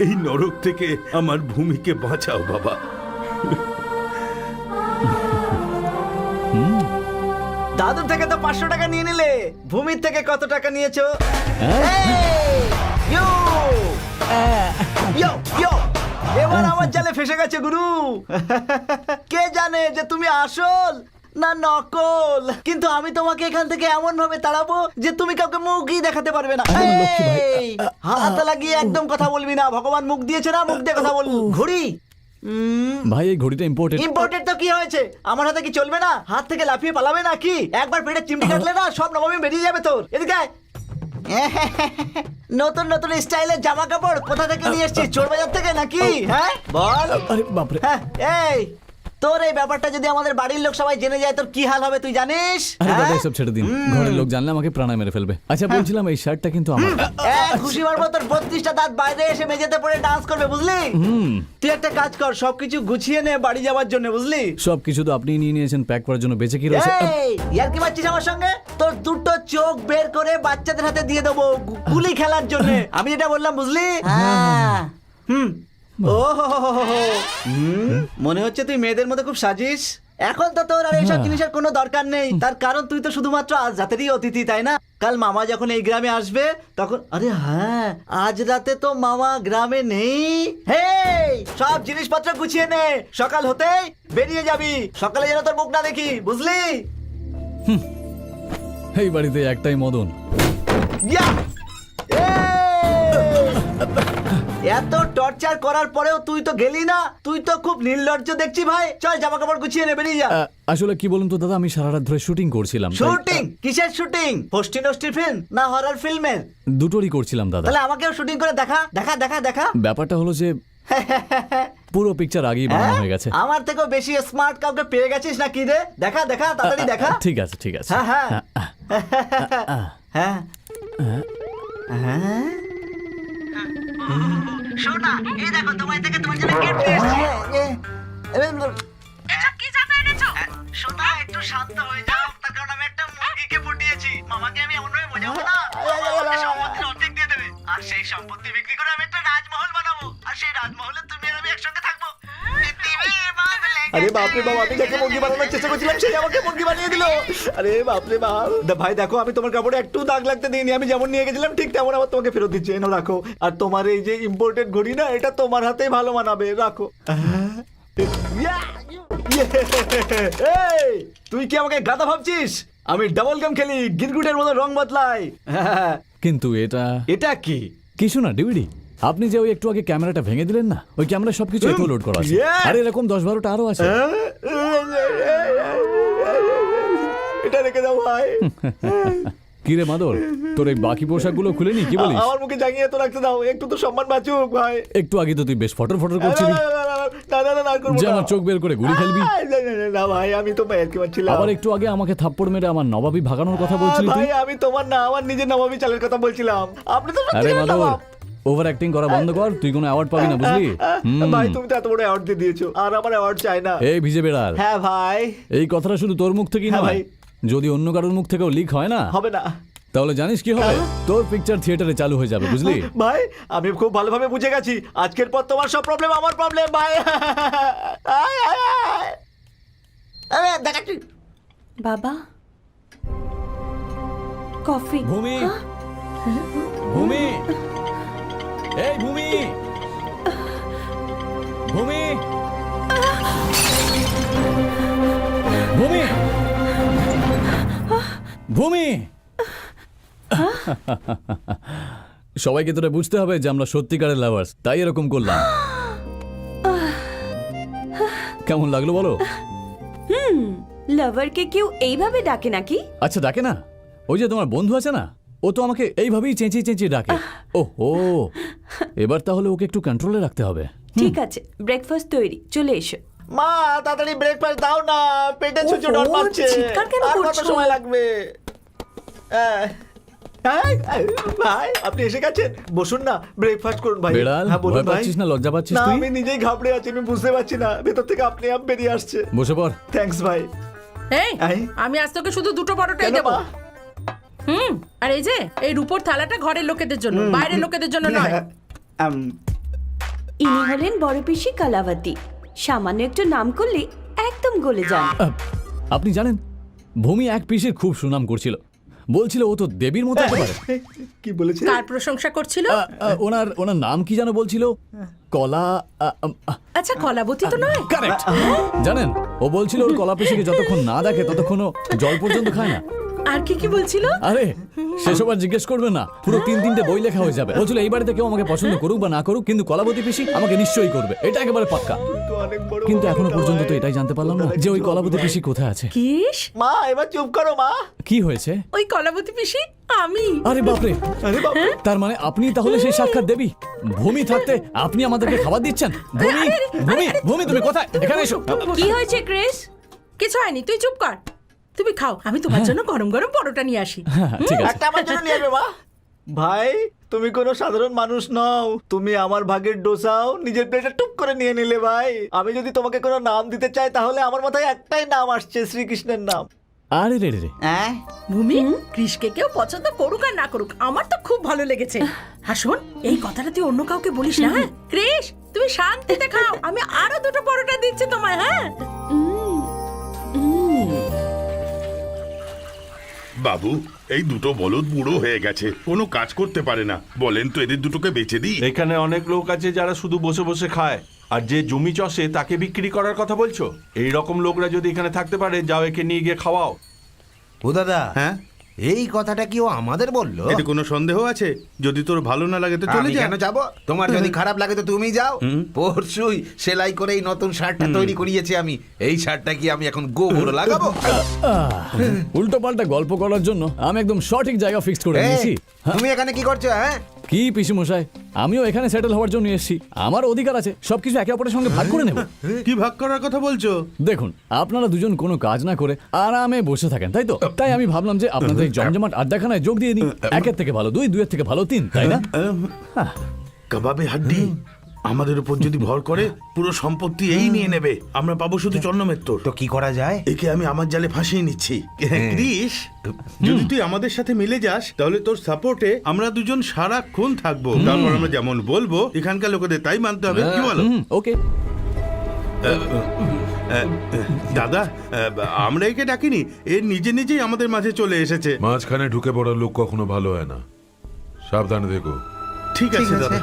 Speaker 1: এই নরক থেকে আমার ভূমিকে বাঁচাও বাবা।
Speaker 10: দাদুর থেকে তো 500 টাকা নিয়ে নিলে, ভূমির থেকে কত টাকা নিয়েছো? ইয়ো! ইয়ো, ইয়ো! এবার আমার জালে ফেসে গেছে গুরু। কে জানে যে তুমি আসল না নকল, কিন্তু আমি তোমাকে এখান থেকে এমন ভাবে তাড়াবো যে তুমি কাউকে মুখই দেখাতে পারবে না। এই, হাত লাগিয়ে একদম কথা বলবি না। ভগবান মুখ দিয়েছে না, মুখ দিয়ে কথা বল। ঘড়ি
Speaker 4: ভাই, এই ঘড়িটা ইম্পোর্টেড।
Speaker 10: ইম্পোর্টেড তো কি হয়েছে? আমার হাতে কি চলবে না? হাত থেকে লাফিয়ে পালাবে না কি? একবার পেটে চিমটি কাটলে না সব নবমী বেরিয়ে যাবে তোর। এদিকে আয়। নতুন নতুন স্টাইলের জামা কাপড় কোথা থেকে নিয়ে এসেছিস? চোর বাজার থেকে নাকি? হ্যাঁ বল।
Speaker 4: আরে বাপরে!
Speaker 10: হ্যাঁ, এই তোর এই ব্যাপারটা যদি আমাদের বাড়ির লোক সবাই জেনে যায় তোর কি হাল হবে তুই জানিস?
Speaker 4: আরে দাদা, এসব ছেড়ে দিন। ঘরের লোক জানলে আমাকে প্রাণায় মেরে ফেলবে। আচ্ছা, বলছিলাম এই শার্টটা কিন্তু আমার।
Speaker 10: খুশি মারবো তোর 32টা দাঁত বাইরে এসে মেঝেতে পড়ে ডান্স করবে, বুঝলি? তুই একটা কাজ কর, সবকিছু গুছিয়ে নে বাড়ি যাওয়ার জন্য, বুঝলি?
Speaker 4: সবকিছু তো আপনি নিয়ে নিয়েছেন প্যাক করার জন্য, বেঁচে কি রয়েছে?
Speaker 10: এই ইয়ার কি মারছিস আমার সঙ্গে? তোর দুটো চোখ বের করে বাচ্চাদের হাতে দিয়ে দেবো গুলি খেলার জন্য। আমি যেটা বললাম বুঝলি? হ্যাঁ। ও মনে হচ্ছে তুই মেয়েদের মধ্যে খুব সাজিস। এখন তো তোর আর এইসব জিনিসের কোনো দরকার নেই, তার কারণ তুই তো শুধুমাত্র আজ রাতেরই অতিথি, তাই না? কাল মামা যখন এই গ্রামে আসবে তখন, আরে হ্যাঁ, আজ রাতে তো মামা গ্রামে নেই। হেই, সব জিনিসপত্র গুছিয়ে নে, সকাল হতেই বেরিয়ে যাবি। সকালে যেন তোর মুখ না দেখি, বুঝলি?
Speaker 4: এই বাড়িতে একটাই মদন।
Speaker 10: ইয়া! এত টর্চার করার পরেও তুই তো গেলি না। তুই তো খুব নির্লজ্জ দেখছি ভাই। চল জামা কাপড় গুছিয়ে নে, বেরিয়ে যা।
Speaker 4: আসলে কি বলুন তো দাদা, আমি সারা রাত ধরে শুটিং করছিলাম।
Speaker 10: শুটিং? কিসের শুটিং? হোস্টি নষ্টি ফিল্ম না হরর ফিল্মের?
Speaker 4: দুটোরই করছিলাম দাদা।
Speaker 10: তাহলে আমাকেও শুটিং করে দেখা দেখা দেখা দেখা।
Speaker 4: ব্যাপারটা হলো যে পুরো পিকচার আগেই বানানো হয়ে গেছে।
Speaker 10: আমার থেকেও বেশি স্মার্ট কাউকে পেয়ে গেছিস নাকি রে? দেখা দেখা, তাড়াতাড়ি দেখা।
Speaker 4: ঠিক আছে ঠিক আছে।
Speaker 10: হ্যাঁ হ্যাঁ হ্যাঁ। শোনা, এই দেখো তোমার থেকে তোমার জন্য গিফট এসেছে। এসব কি চাপে এনেছো? শোনা, একটু শান্ত হয়ে যাও। তার কারণ আমি একটা মুরগিকে ফুটিয়েছি। মামাকে আমি এমন ভাবে বোঝাবো না, সম্পত্তির অর্ধেক দিয়ে দেবে। আর সেই সম্পত্তি বিক্রি করে আমি একটা রাজমহল বানাবো। আর সেই রাজমহলে তুমি আর আমি একসঙ্গে থাকবো। আরে বাপরে বাপ, আমি যাকে মুরগি বানানোর চেষ্টা করছিলাম সেই আমাকে মুরগি বানিয়ে দিল। আরে বাপরে বাপ। ভাই দেখো, আমি তোমার কাপড়ে একটু দাগ লাগতে দিইনি। আমি যেমন নিয়ে গেছিলাম ঠিক তেমন আবার তোমাকে ফেরত দিচ্ছি। এনো রাখো। আর তোমার এই যে ইম্পোর্টেড ঘড়ি না, এটা তোমার হাতেই ভালো মানাবে, রাখো। এই, তুই কি আমাকে গাধা ভাবছিস? আমি ডাবল গেম খেলি, গিরগুটের মতো রং বদলাই।
Speaker 4: কিন্তু
Speaker 10: এটা কি?
Speaker 4: কিছু না, ডিভিডি। আপনি যে ওই একটু আগে ক্যামেরাটা ভেঙে দিলেন না, ওই ক্যামেরা সবকিছু একটু লোড করা আছে। আর এরকম 10-12টা আরো আছে।
Speaker 10: এটা রেখে দাও ভাই।
Speaker 4: কি রে মাদর, তোর এই বাকি পোশাকগুলো খুলে নি, কি বলিস?
Speaker 10: আমার মুখে জাঙ্গিয়ে তো রাখতে দাও, একটু তো সম্মান বাঁচুক ভাই।
Speaker 4: একটু আগে তো তুই বেশ ফটর ফটর করছিলি
Speaker 10: না না না না করবো
Speaker 4: যে
Speaker 10: না।
Speaker 4: আমার চোখ বের করে গুলি খেলবি।
Speaker 10: না ভাই, আমি তো ভাই আর কি বলছিলাম।
Speaker 4: আবার একটু আগে আমাকে থাপ্পড় মেরে আমার নবাবি ভাগানোর কথা বলছিলি তুই।
Speaker 10: ভাই আমি তোমার না, আমার নিজের নবাবী চালের কথা বলছিলাম। আপনি তো
Speaker 4: আরে
Speaker 10: সত্যি
Speaker 4: মাদর,
Speaker 10: নবাব।
Speaker 4: ওভার অ্যাক্টিং করা বন্ধ কর, তুই কোনো অ্যাওয়ার্ড পাবি না, বুঝলি?
Speaker 10: ভাই তুমি তো এত বড় অ্যাওয়ার্ড দিয়ে দিয়েছো, আর আমার অ্যাওয়ার্ড চাই না।
Speaker 4: এই ভিজে বেড়াল,
Speaker 10: হ্যাঁ ভাই।
Speaker 4: এই কথাটা শুধু তোর মুখ থেকেই
Speaker 10: হ্যাঁ
Speaker 4: নয়,
Speaker 10: ভাই।
Speaker 4: যদি অন্য কারোর মুখ থেকেও লিক হয় না,
Speaker 10: হবে না
Speaker 4: তাহলে জানিস কি হবে? তোর পিকচার থিয়েটারে চালু হয়ে যাবে, বুঝলি?
Speaker 10: ভাই। আমি খুব ভালোভাবে বুঝে গেছি, আজকের পর তোমার সব প্রবলেম আমার প্রবলেম ভাই। আরে দেখাচ্ছি।
Speaker 8: বাবা, কফি।
Speaker 4: ভূমি, ভূমি, এই ভূমি, ভূমি, ভূমি, ভূমি। সবাইকে তোরা বুঝতে হবে যে আমরা সত্যিকারের লাভার্স, তাই এরকম করলাম। কেমন লাগলো বলো?
Speaker 8: লাভারকে কেউ এইভাবে ডাকে নাকি?
Speaker 4: আচ্ছা ডাকে না, ওই যে তোমার বন্ধু আছে না, ও তো আমাকে এইভাবেই চেঁচিয়ে চেঁচিয়ে ডাকে। ওহো, এবার তাহলে ওকে একটু কন্ট্রোলে রাখতে হবে।
Speaker 8: ঠিক আছে, ব্রেকফাস্ট তৈরি, চলে এসো।
Speaker 10: মা তাড়াতাড়ি ব্রেকফাস্ট দাও না, পেটে ছুঁচো ডর মারছে।
Speaker 8: চিৎকার কেন
Speaker 10: আর কত
Speaker 8: করছো?
Speaker 10: সময় লাগবে? ভাই আপনি এসে গেছেন, বসুন না, ব্রেকফাস্ট করুন ভাই।
Speaker 4: বেড়াল,
Speaker 10: হ্যাঁ বলুন
Speaker 4: ভয়
Speaker 10: ভাই।
Speaker 4: পাচ্ছিস না, লজ্জা পাচ্ছিস
Speaker 10: না
Speaker 4: তুই?
Speaker 10: আমি নিজেই ঘাবড়ে আছি, আমি বুঝতে পারছি না, ভেতর থেকে আপনি আপ বেরিয়ে আসছে।
Speaker 4: বসে পড়।
Speaker 10: থ্যাঙ্কস ভাই।
Speaker 5: এই
Speaker 10: এই?
Speaker 5: আমি আজ তোকে শুধু দুটো পরোটাই
Speaker 10: কেন
Speaker 5: দেবো।
Speaker 10: মা?
Speaker 5: আর এই যে এই রূপোর থালাটা ঘরের লোকেদের জন্য, বাইরের লোকেদের জন্য নয়।
Speaker 8: ইনি হলেন বড় পিসি কালাবতী। সামান্য একটু নাম করলে একদম গলে যান।
Speaker 4: আপনি জানেন, ভূমি এক পিসের খুব সুনাম করছিল, বলছিল ও তো দেবীর মতো হতে পারে।
Speaker 10: কি বলেছে?
Speaker 5: কার প্রশংসা করছিল?
Speaker 4: ওনার ওনার নাম কি যেন বলছিল? কলা।
Speaker 5: আচ্ছা কলাবতী তো নয়?
Speaker 4: কারেক্ট। জানেন, ও বলছিল ওর কলা পিসিকে যতক্ষণ না দেখে ততক্ষণ ও জল পর্যন্ত খায় না।
Speaker 5: আর কি কি বলছিল?
Speaker 4: আরে সেসব আর জিজ্ঞেস করবে না, পুরো 3-3টে বই লেখা হয়ে যাবে। বলছিল এই বাড়িতে কেউ আমাকে পছন্দ করুক বা না করুক, কিন্তু কলাবতী পিসি আমাকে নিশ্চয়ই করবে, এটা একেবারে পাক্কা।
Speaker 10: তো অনেক বড়
Speaker 4: কিন্তু এখনো
Speaker 10: কথা
Speaker 4: পর্যন্ত তো
Speaker 10: ভাই।
Speaker 4: এটাই জানতে পারলাম না যে ওই কলাবতী পিসি কোথায় আছে।
Speaker 5: কিস,
Speaker 10: মা এবার চুপ করো মা।
Speaker 4: কি হয়েছে?
Speaker 5: ওই কলাবতী পিসি আমি।
Speaker 4: আরে বাপরে,
Speaker 10: আরে বাবা,
Speaker 4: তার মানে আপনি তাহলে সেই সাক্ষাৎ দেবী? ভূমি থাকতে আপনি আমাদেরকে খাবার দিচ্ছেন? ভূমি, ভূমি, ভূমি তুমি কোথায়? এখানে এসো।
Speaker 8: কি হয়েছে ক্রিস?
Speaker 5: কিছু হয়নি, তুই চুপ কর। তুমি খাও, আমি তোমার জন্য গরম গরম পরোটা নিয়ে আসি।
Speaker 4: হ্যাঁ, ঠিক আছে।
Speaker 10: একটা আমার জন্য নিয়ে আসবে মা। ভাই তুমি কোনো সাধারণ মানুষ নও, তুমি আমার ভাগের ডোসাও নিজের প্লেটে টুক করে নিয়ে নিলে ভাই। আমি যদি তোমাকে কোনো নাম দিতে চাই তাহলে আমার মাথায় একটাই নাম আসছে, শ্রীকৃষ্ণের নাম।
Speaker 4: আরে রে রে রে,
Speaker 5: ভূমি, কৃষকে কেউ পছন্দ করুক আর না করুক, আমার তো খুব ভালো লেগেছে। আর শোন, এই কথাটা তুই অন্য কাউকে বলিস না, হ্যাঁ? কৃষ, তুমি শান্তিতে খাও, আমি আরো দুটো পরোটা দিচ্ছি তোমায়, হ্যাঁ?
Speaker 1: বাবু, এই দুটো বলদ বুড়ো হয়ে গেছে, কোনো কাজ করতে পারে না, বলেন তো এদের দুটোকে বেচে দিই?
Speaker 2: এখানে অনেক লোক আছে যারা শুধু বসে বসে খায়, আর যে জমি চষে তাকে বিক্রি করার কথা বলছো? এই রকম লোকরা যদি এখানে থাকতে পারে, যাও একে নিয়ে গিয়ে খাওয়াও।
Speaker 12: ও দাদা,
Speaker 1: হ্যাঁ,
Speaker 12: এই কথাটা কি ও আমাদের বললো?
Speaker 1: এতে কোনো সন্দেহ আছে? যদি তোর ভালো না লাগে তো চলে
Speaker 12: আমি
Speaker 1: যা।
Speaker 12: কেন যাবো? তোমার যদি খারাপ লাগে তো তুমি যাও। পরশুই সেলাই করে এই নতুন শার্টটা তৈরি করিয়েছি আমি। এই শার্টটা কি আমি এখন গোবর লাগাবো?
Speaker 4: উল্টো পাল্টা গল্প করার জন্য আমি একদম সঠিক জায়গা ফিক্স করে
Speaker 12: এই,
Speaker 4: নিয়েছি।
Speaker 12: তুমি এখানে কি করছো? হ্যাঁ,
Speaker 4: কি পিসিমশাই, আমিও এখানে সেটেল হওয়ার জন্য এসেছি, আমার অধিকার আছে, সবকিছু একে অপরের সঙ্গে ভাগ করে নেব।
Speaker 1: কি ভাগ করার কথা বলছো?
Speaker 4: দেখুন, আপনারা দুজন কোনো কাজ না করে আরামে বসে থাকেন, তাই তো? তাই আমি ভাবলাম যে আপনাদের এই জমজমাট আড্ডাখানায় যোগ দিয়ে নিই। 1-এর থেকে ভালো 2, 2-এর থেকে ভালো 3, তাই না?
Speaker 1: কাবাবে হাড্ডি আমাদের উপর যদি ভর করে, পুরো সম্পত্তি এই নিয়ে নেবে, আমরা পাবো শুধু চন্নমেত্তর।
Speaker 12: তো কি করা যায়?
Speaker 1: একে আমি আমার জালে ফাঁসিয়ে নিচ্ছি। ক্রিস, যদি তুই আমাদের সাথে মিলে যাস তাহলে তোর সাপোর্টে আমরা দুজন সারাক্ষণ থাকবো। তারপর আমরা যেমন বলবো এখানকার লোকেদের তাই মানতে হবে, কি বলো?
Speaker 4: ওকে।
Speaker 1: দাদা, আমরা একে ডাকিনি, এ নিজে নিজেই আমাদের মাঝে চলে এসেছে।
Speaker 9: মাঝখানে ঢুকে পড়া লোক কখনো ভালো হয় না, সাবধানে দেখো।
Speaker 1: ঠিক আছে দাদা।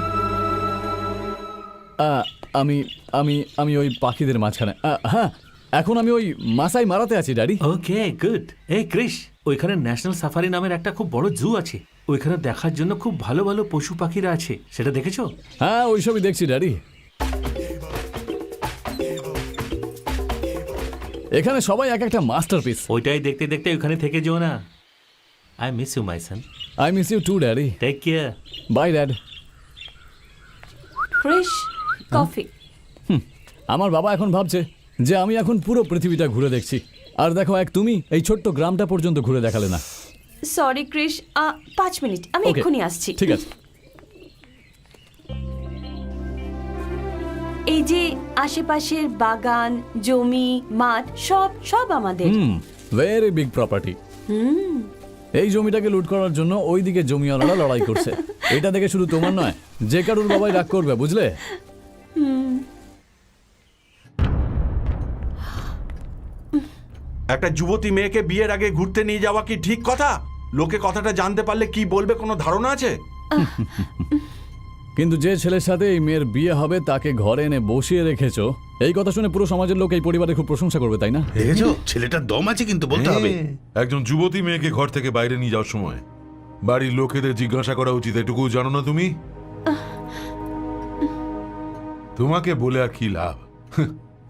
Speaker 4: আমি আমি আমি ওই পাখিদের মাঝখানে, হ্যাঁ, এখন আমি ওই মাসাই মারাতে আছি, ড্যাডি।
Speaker 6: ওকে, গুড। এই ক্রিস, ওইখানে ন্যাশনাল সাফারি নামের একটা খুব বড় জু আছে, ওইখানে দেখার জন্য খুব ভালো ভালো পশু পাখিরা আছে, সেটা দেখেছো?
Speaker 4: হ্যাঁ, ওইসবই দেখছি ড্যাডি। এখানে সবাই এক একটা মাস্টারপিস।
Speaker 6: ওইটাই দেখতে দেখতে ওইখানে থেকে যেও না। I miss you my son.
Speaker 4: I miss you too daddy.
Speaker 6: Take care.
Speaker 4: Bye dad.
Speaker 8: Krish, coffee.
Speaker 4: আমার বাবা এখন ভাবছে যে আমি এখন পুরো পৃথিবীটা ঘুরে দেখছি, আর দেখো এক তুমি এই ছোট্ট গ্রামটা পর্যন্ত ঘুরে দেখালে না।
Speaker 8: সরি ক্রিশ, 5 মিনিট, আমি
Speaker 4: Okay,
Speaker 8: এক্ষুনি আসছি।
Speaker 4: ঠিক আছে।
Speaker 8: এই যে আশেপাশের বাগান, জমি, মাঠ সব সব আমাদের।
Speaker 4: Very big property. এই জমিটাকে লুট করার জন্য ওইদিকে জমিওয়ালারা লড়াই করছে। এটা দেখে শুধু তোমার নয়, যে কারুর বাবাই রাগ করবে, বুঝলে?
Speaker 2: একটা যুবতী মেয়েকে বিয়ের আগে ঘুরতে নিয়ে যাওয়া কি ঠিক কথা? লোকে কথাটা জানতে পারলে কি বলবে, কোনো ধারণা আছে?
Speaker 4: কিন্তু যে ছেলের সাথে এই মেয়ের বিয়ে হবে তাকে ঘরে এনে বসিয়ে রেখেছো, এই কথা শুনে পুরো সমাজের লোক এই পরিবারের খুব প্রশংসা করবে, তাই না?
Speaker 1: দেখেছো ছেলেটার দম আছে কিন্তু বলতে হবে।
Speaker 9: একজন যুবতী মেয়েকে ঘর থেকে বাইরে নিয়ে যাওয়ার সময় বাড়ির লোকেদের জিজ্ঞাসা করা উচিত, এটুকু জানো না তুমি? তোমাকে বলে আর কি লাভ?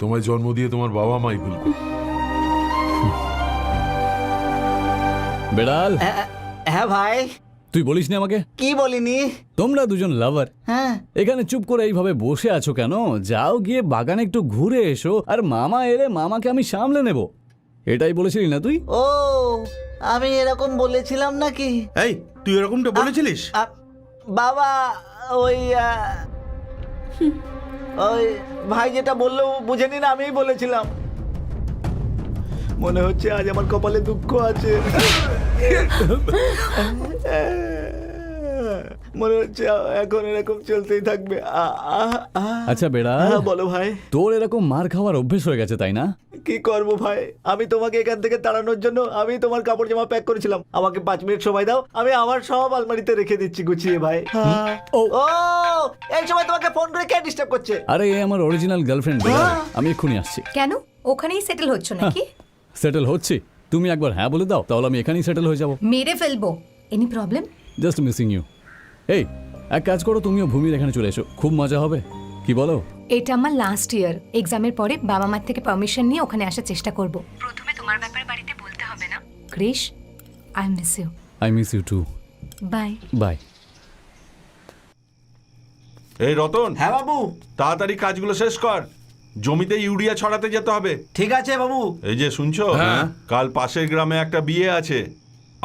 Speaker 9: তোমায় জন্ম দিয়ে তোমার বাবা মাই ভুল করবে।
Speaker 4: বেড়াল,
Speaker 10: হ্যাঁ ভাই,
Speaker 4: তুই বলিস নি আমাকে?
Speaker 10: কি বলিনি?
Speaker 4: তোমরা দুজন লাভার
Speaker 10: হ্যাঁ,
Speaker 4: এখানে চুপ করে এইভাবে বসে আছো কেন? যাও গিয়ে বাগানে একটু ঘুরে এসো, আর মামা এলে মামাকে আমি সামলে নেব। এটাই বলেছিলি না তুই?
Speaker 10: ও আমি এরকম বলেছিলাম নাকি?
Speaker 1: এই তুই এরকমটা বলেছিলিস?
Speaker 10: বাবা ওই ওই ভাই যেটা বললো বুঝেনি না, আমিই বলেছিলাম। মনে হচ্ছে আজ আমার কপালে দুঃখ আছে। মনে হচ্ছে এখন এরকম চলতেই থাকবে।
Speaker 4: আচ্ছা বেড়া,
Speaker 10: বলো ভাই।
Speaker 4: তোর এরকম মার খাওয়ার অভ্যেস হয়ে গেছে, তাই না?
Speaker 10: কি করবো ভাই, আমি তোমাকে এখান থেকে তাড়ানোর জন্য আমি তোমার কাপড় জামা প্যাক করেছিলাম। আমাকে 5 মিনিট সময় দাও, আমি আমার সব আলমারিতে রেখে দিচ্ছি গুছিয়ে ভাই।
Speaker 4: ও
Speaker 10: ও এই সময় তোমাকে ফোন করে কে ডিস্টার্ব করছে?
Speaker 4: আরে এ আমার অরিজিনাল গার্লফ্রেন্ড, আমি এক্ষুনি আসছি।
Speaker 7: কেন ওখানেই সেটেল হচ্ছ নাকি?
Speaker 4: সেটেল হচ্ছি? তুমি একবার হ্যাঁ বলে দাও, তাহলে আমি এখানেই সেটেল হয়ে যাব।
Speaker 7: মেরে ফেলবো। Any problem?
Speaker 4: Just missing you. এই এক কাজ করো, তুমিও ভূমির এখানে চলে এসো, খুব মজা হবে, কি বলো?
Speaker 7: এটা আমার লাস্ট ইয়ার, এক্সামের পরে বাবা মার থেকে পারমিশন নিয়ে ওখানে আসার চেষ্টা করব। প্রথমে তোমার ব্যাপারে বাড়িতে বলতে হবে না। Krish, I miss you.
Speaker 4: I miss you too.
Speaker 7: Bye
Speaker 4: bye.
Speaker 2: এই রতন,
Speaker 10: হ্যাঁ বাবু।
Speaker 2: তাড়াতাড়ি কাজগুলো শেষ কর, জমিতে ইউরিয়া ছড়াতে যেতে হবে।
Speaker 10: ঠিক আছে বাবু।
Speaker 2: এই যে শুনছো, কাল পাশের গ্রামে একটা বিয়ে আছে,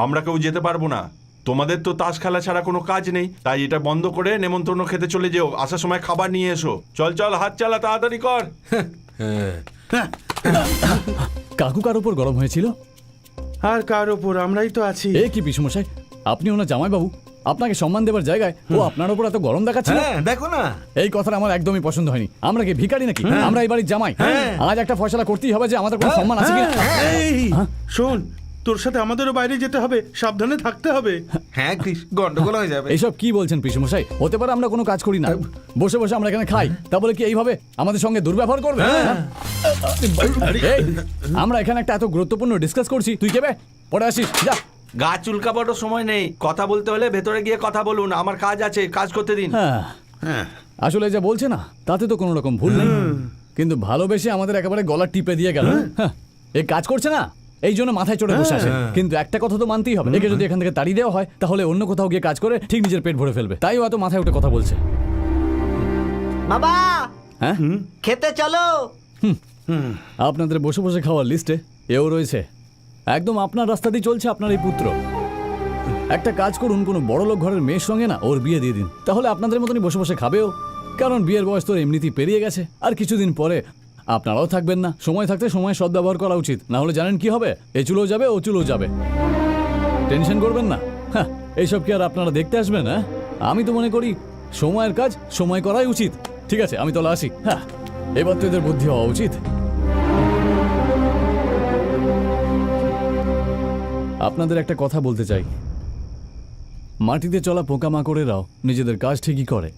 Speaker 2: আমরা কেউ যেতে পারবো না। তোমাদের তো তাস খেলা ছাড়া কোনো কাজ নেই, তাই এটা বন্ধ করে নেমন্তন্ন খেতে চলে যেও, আসার সময় খাবার নিয়ে এসো। চল চল, হাত চালা, তাড়াতাড়ি কর।
Speaker 4: কাকু কার উপর গরম হয়েছিল?
Speaker 1: আর কার ওপর? আমরাই তো আছি।
Speaker 4: এ কি পিসমশাই, আপনি ওনার জামাই বাবু, আপনাকে সম্মান দেবার জায়গায় ও আপনার উপর এত গরম দেখাচ্ছিল।
Speaker 12: দেখো না,
Speaker 4: এই কথাটা আমার একদমই পছন্দ হয়নি। আমরা কি ভিখারি নাকি? আমরা এই বাড়ির জামাই। আজ একটা ফয়সালা করতেই হবে যে আমাদের কোনো সম্মান আছে কিনা।
Speaker 1: এই শোন, তোর সাথে আমাদেরও বাইরে যেতে হবে, সাবধানে থাকতে হবে।
Speaker 12: হ্যাঁ ক্রিস, গন্ডগোল হয়ে যাবে।
Speaker 4: এইসব কি বলছেন পিসমশাই? হতে পারে আমরা কোনো কাজ করি না, বসে বসে আমরা এখানে খাই, তা বলে কি এইভাবে আমাদের সঙ্গে দুর্ব্যবহার করবে? এই, আমরা এখানে একটা এত গুরুত্বপূর্ণ ডিসকাস করছি, তুই কেবে পরে আসিস? যা।
Speaker 2: গা চুলকাবারও সময় নেই, কথা বলতে হলে ভেতরে গিয়ে কথা বলুন, আমার কাজ আছে, কাজ করতে দিন।
Speaker 4: হ্যাঁ, আসলে যা বলছে না তাতে তো কোনো রকম ভুল নেই, কিন্তু ভালোবেসে আমাদের একেবারে গলা টিপে দিয়ে গেল। এই কাজ করছে না, এই জন্য মাথায় চড়ে বসে আছে। কিন্তু একটা কথা তো মানতেই হবে, একে যদি এখান থেকে তাড়িয়ে দেওয়া হয় তাহলে অন্য কোথাও গিয়ে কাজ করে ঠিক নিজের পেট ভরে ফেলবে, তাই হয়তো মাথায় উঠে কথা বলছে।
Speaker 10: বাবা
Speaker 4: হ্যাঁ,
Speaker 10: খেতে চলো।
Speaker 4: আপনাদের বসে বসে খাওয়ার লিস্টে এও রয়েছে। একদম আপনার রাস্তাতেই চলছে আপনার এই পুত্র। একটা কাজ করুন, কোনো বড়লোক ঘরের মেয়ের সঙ্গে না ওর বিয়ে দিয়ে দিন, তাহলে আপনাদের মতনই বসে বসে খাবেও, কারণ বিয়ের বয়স তো এমনিতেই পেরিয়ে গেছে। আর কিছুদিন পরে আপনারাও থাকবেন না, সময় থাকতে সময় সদ্ব্যবহার করা উচিত, না হলে জানেন কি হবে? এ চুলো যাবে, ও চুলো যাবে। টেনশন করবেন না, এইসব কি আর আপনারা দেখতে আসবেন? হ্যাঁ, আমি তো মনে করি সময়ের কাজ সময় করাই উচিত। ঠিক আছে, আমি তাহলে আসি। হ্যাঁ, এবার তো এদের বুদ্ধি হওয়া উচিত। আপনাদের একটা কথা বলতে চাই, মাটিতে চলা পোকামাকড়েরাও নিজেদের কাজ ঠিকই করে,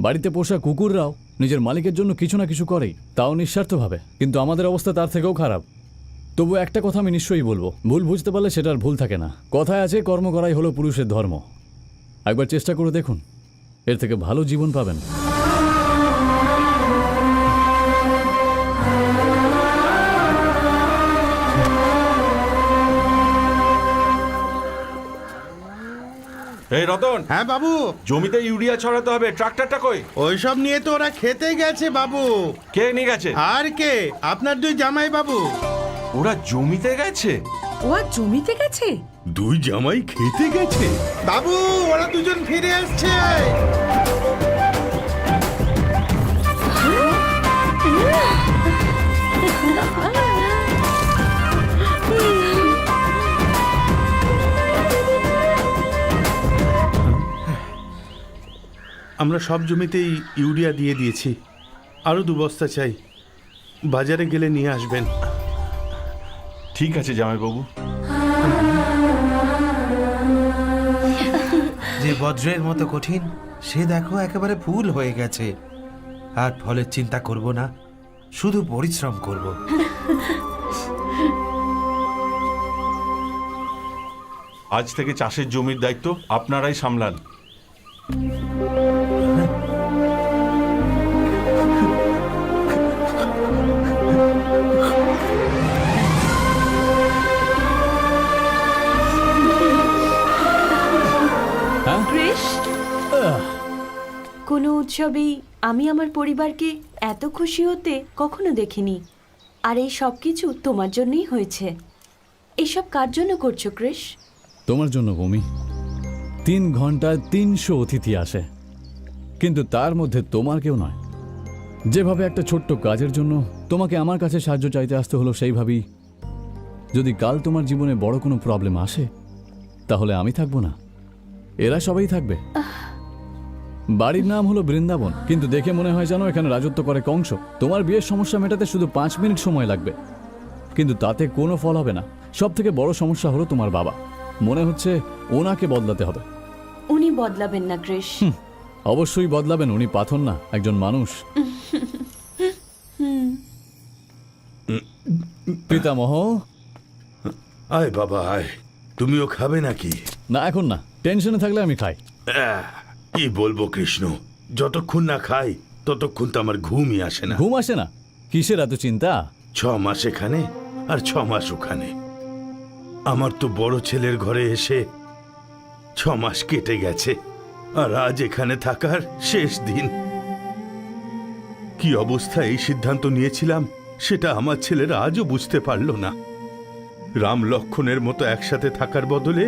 Speaker 4: বাড়িতে পোষা কুকুররাও নিজের মালিকের জন্য কিছু না কিছু করেই, তাও নিঃস্বার্থভাবে। কিন্তু আমাদের অবস্থা তার থেকেও খারাপ। তবু একটা কথা আমি নিশ্চয়ই বলবো, ভুল বুঝতে পারলে সেটার ভুল থাকে না। কথায় আছে, কর্ম করাই হলো পুরুষের ধর্ম। একবার চেষ্টা করে দেখুন, এর থেকে ভালো জীবন পাবেন।
Speaker 2: এই রতন,
Speaker 1: হ্যাঁ বাবু,
Speaker 2: জমিতে ইউরিয়া ছড়াতে হবে, ট্রাক্টরটা কই?
Speaker 1: ওইসব নিয়ে তো ওরা খেতে গেছে বাবু।
Speaker 2: কে নিয়ে গেছে?
Speaker 1: আর কে? আপনার দুই জামাই বাবু।
Speaker 2: ওরা জমিতে গেছে?
Speaker 5: ও আর জমিতে গেছে?
Speaker 1: দুই জামাই খেতে গেছে বাবু, ওরা দুজন ফিরে আসছে। আমরা সব জমিতেই ইউরিয়া দিয়ে দিয়েছি, আরো 2 বস্তা চাই, বাজারে গেলে নিয়ে আসবেন।
Speaker 2: ঠিক আছে জামাইবাবু।
Speaker 12: যে বজ্রের মতো কঠিন, সে দেখো একেবারে ফুল হয়ে গেছে। আর ফলের চিন্তা করব না, শুধু পরিশ্রম করব।
Speaker 2: আজ থেকে চাষের জমির দায়িত্ব আপনারাই সামলান।
Speaker 8: কৃষ, কোনো উৎসবেই আমি আমার পরিবারকে এত খুশি হতে কখনো দেখিনি। আর এই সব কিছু তোমার জন্যই হয়েছে। এইসব কার জন্য করছো কৃষ?
Speaker 4: তোমার জন্য ভূমি। 3 ঘন্টায় 300 অতিথি আসে, কিন্তু তার মধ্যে তোমার কেউ নয়। যেভাবে একটা ছোট্ট কাজের জন্য তোমাকে আমার কাছে সাহায্য চাইতে আসতে হলো, সেইভাবেই যদি কাল তোমার জীবনে বড় কোনো প্রবলেম আসে, তাহলে আমি থাকবো না, এরা সবাই থাকবে। বাড়ির নাম হলো বৃন্দাবন, কিন্তু দেখে মনে হয় যেন এখানে রাজত্ব করে কংস। তোমার বিয়ের সমস্যা মেটাতে শুধু 5 মিনিট সময় লাগবে, কিন্তু তাতে কোনো ফল হবে না। সব থেকে বড় সমস্যা হলো তোমার বাবা। মনে হচ্ছে ওনাকে বদলাতে হবে।
Speaker 8: উনি বদলাবেন না কৃষ।
Speaker 4: অবশ্যই বদলাবেন, উনি পাথর না, একজন মানুষ। পিতামহ,
Speaker 1: আয় বাবা আয়, তুমিও খাবে নাকি?
Speaker 4: না এখন না, টেনশনে থাকলে আমি খাই।
Speaker 1: কি বলবো কৃষ্ণ, যতক্ষণ না খাই ততক্ষণ তো আমার ঘুমই আসে না।
Speaker 4: ঘুম আসে না? কিসের এত চিন্তা?
Speaker 1: 6 মাস এখানে আর 6 মাস ওখানে। আমার তো বড় ছেলের ঘরে এসে 6 মাস কেটে গেছে, আর আজ এখানে থাকার শেষ দিন। কি অবস্থায় এই সিদ্ধান্ত নিয়েছিলাম সেটা আমার ছেলেরা আজও বুঝতে পারল না। রাম লক্ষ্মণের মতো একসাথে থাকার বদলে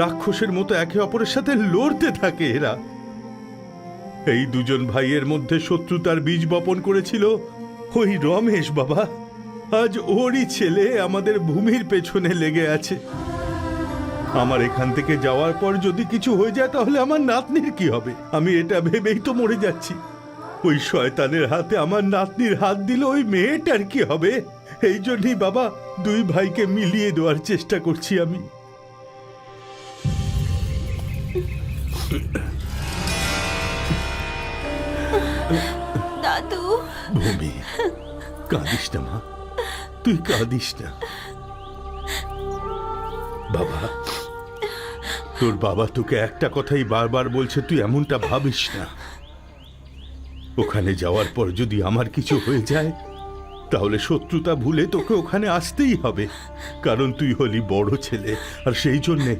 Speaker 1: রাক্ষসের মতো একে অপরের সাথে লড়তে থাকে এরা। এই দুজন ভাইয়ের মধ্যে শত্রুতার বীজ বপন করেছিল ওই রমেশ বাবা। আজ ওরই ছেলে আমাদের ভূমির পেছনে লেগে আছে। আমার এখান থেকে যাওয়ার পর যদি কিছু হয়ে যায় তাহলে আমার নাতনির কি হবে? আমি এটা ভেবেই তো মরে যাচ্ছি। ওই শয়তানের হাতে আমার নাতনির হাত দিলে ওই মেয়েটার কি হবে? এই জন্যই বাবা 2 ভাইকে মিলিয়ে দেওয়ার চেষ্টা করছি আমি।
Speaker 8: দাদু,
Speaker 1: ভূমি, কাঁদিস না মা, তুই কাঁদিস না। বাবা, তোর বাবা তোকে একটা কথাই বারবার বলছে, তুই এমনটা ভাবিস না। ওখানে যাওয়ার পর যদি আমার কিছু হয়ে যায় তাহলে শত্রুতা ভুলে তোকে ওখানে আসতেই হবে, কারণ তুই হলি বড় ছেলে। আর সেই জন্যে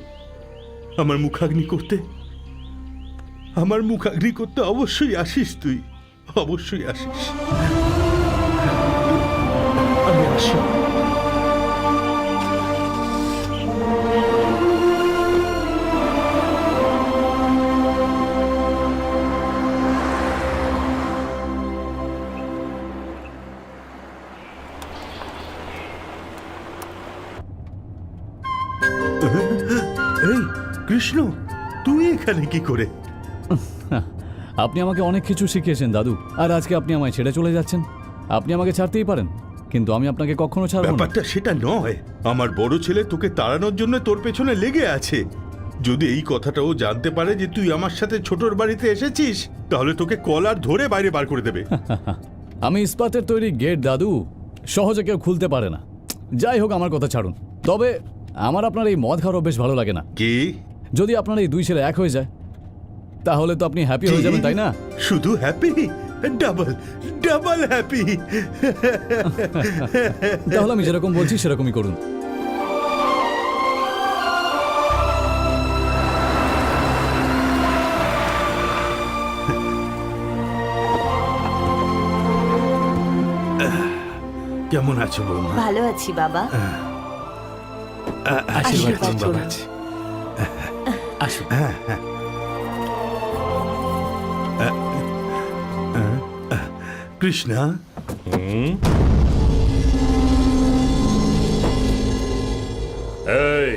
Speaker 1: আমার মুখাগ্নি করতে অবশ্যই আসিস, তুই অবশ্যই আসিস। আমি আসি। এই কৃষ্ণ, তুই এখানে কি করে?
Speaker 4: আপনি আমাকে অনেক কিছু শিখিয়েছেন দাদু, আর আজকে আপনি আমায় ছেড়ে চলে যাচ্ছেন। আপনি আমাকে ছাড়তেই পারেন, কিন্তু আমি আপনাকে কখনো ছাড়ব না।
Speaker 1: ব্যাপারটা সেটা নয়। আমার বড় ছেলে তোকে তাড়ানোর জন্য তোর পেছনে লেগে আছে। যদি এই কথাটা ও জানতে পারে যে তুই আমার সাথে ছোটর বাড়িতে এসেছিস, তাহলে তোকে কলার ধরে বাইরে বার করে দেবে।
Speaker 4: আমি ইস্পাতের তৈরি গেট দাদু, সহজে কেউ খুলতে পারে না। যাই হোক, আমার কথা ছাড়ুন। তবে আমার আপনার এই মদ খাওয়ার অভ্যেস ভালো লাগে না।
Speaker 1: কি?
Speaker 4: যদি আপনার এই 2 ছেলে এক হয়ে যায় তাহলে তো আপনি হ্যাপি হয়ে যাবেন, তাই না?
Speaker 1: শুধু হ্যাপি? Double happy.
Speaker 4: তাহলে আমি যেরকম বলছি সেরকমই করুন।
Speaker 1: কেমন আছো বৌমা?
Speaker 8: ভালো আছি বাবা।
Speaker 6: আশীর্বাদ
Speaker 8: আশীর্বাদ
Speaker 6: করুন বাবা।
Speaker 8: করুন।
Speaker 6: আসুন।
Speaker 1: হ্যাঁ হ্যাঁ। কৃষ্ণা,
Speaker 11: এই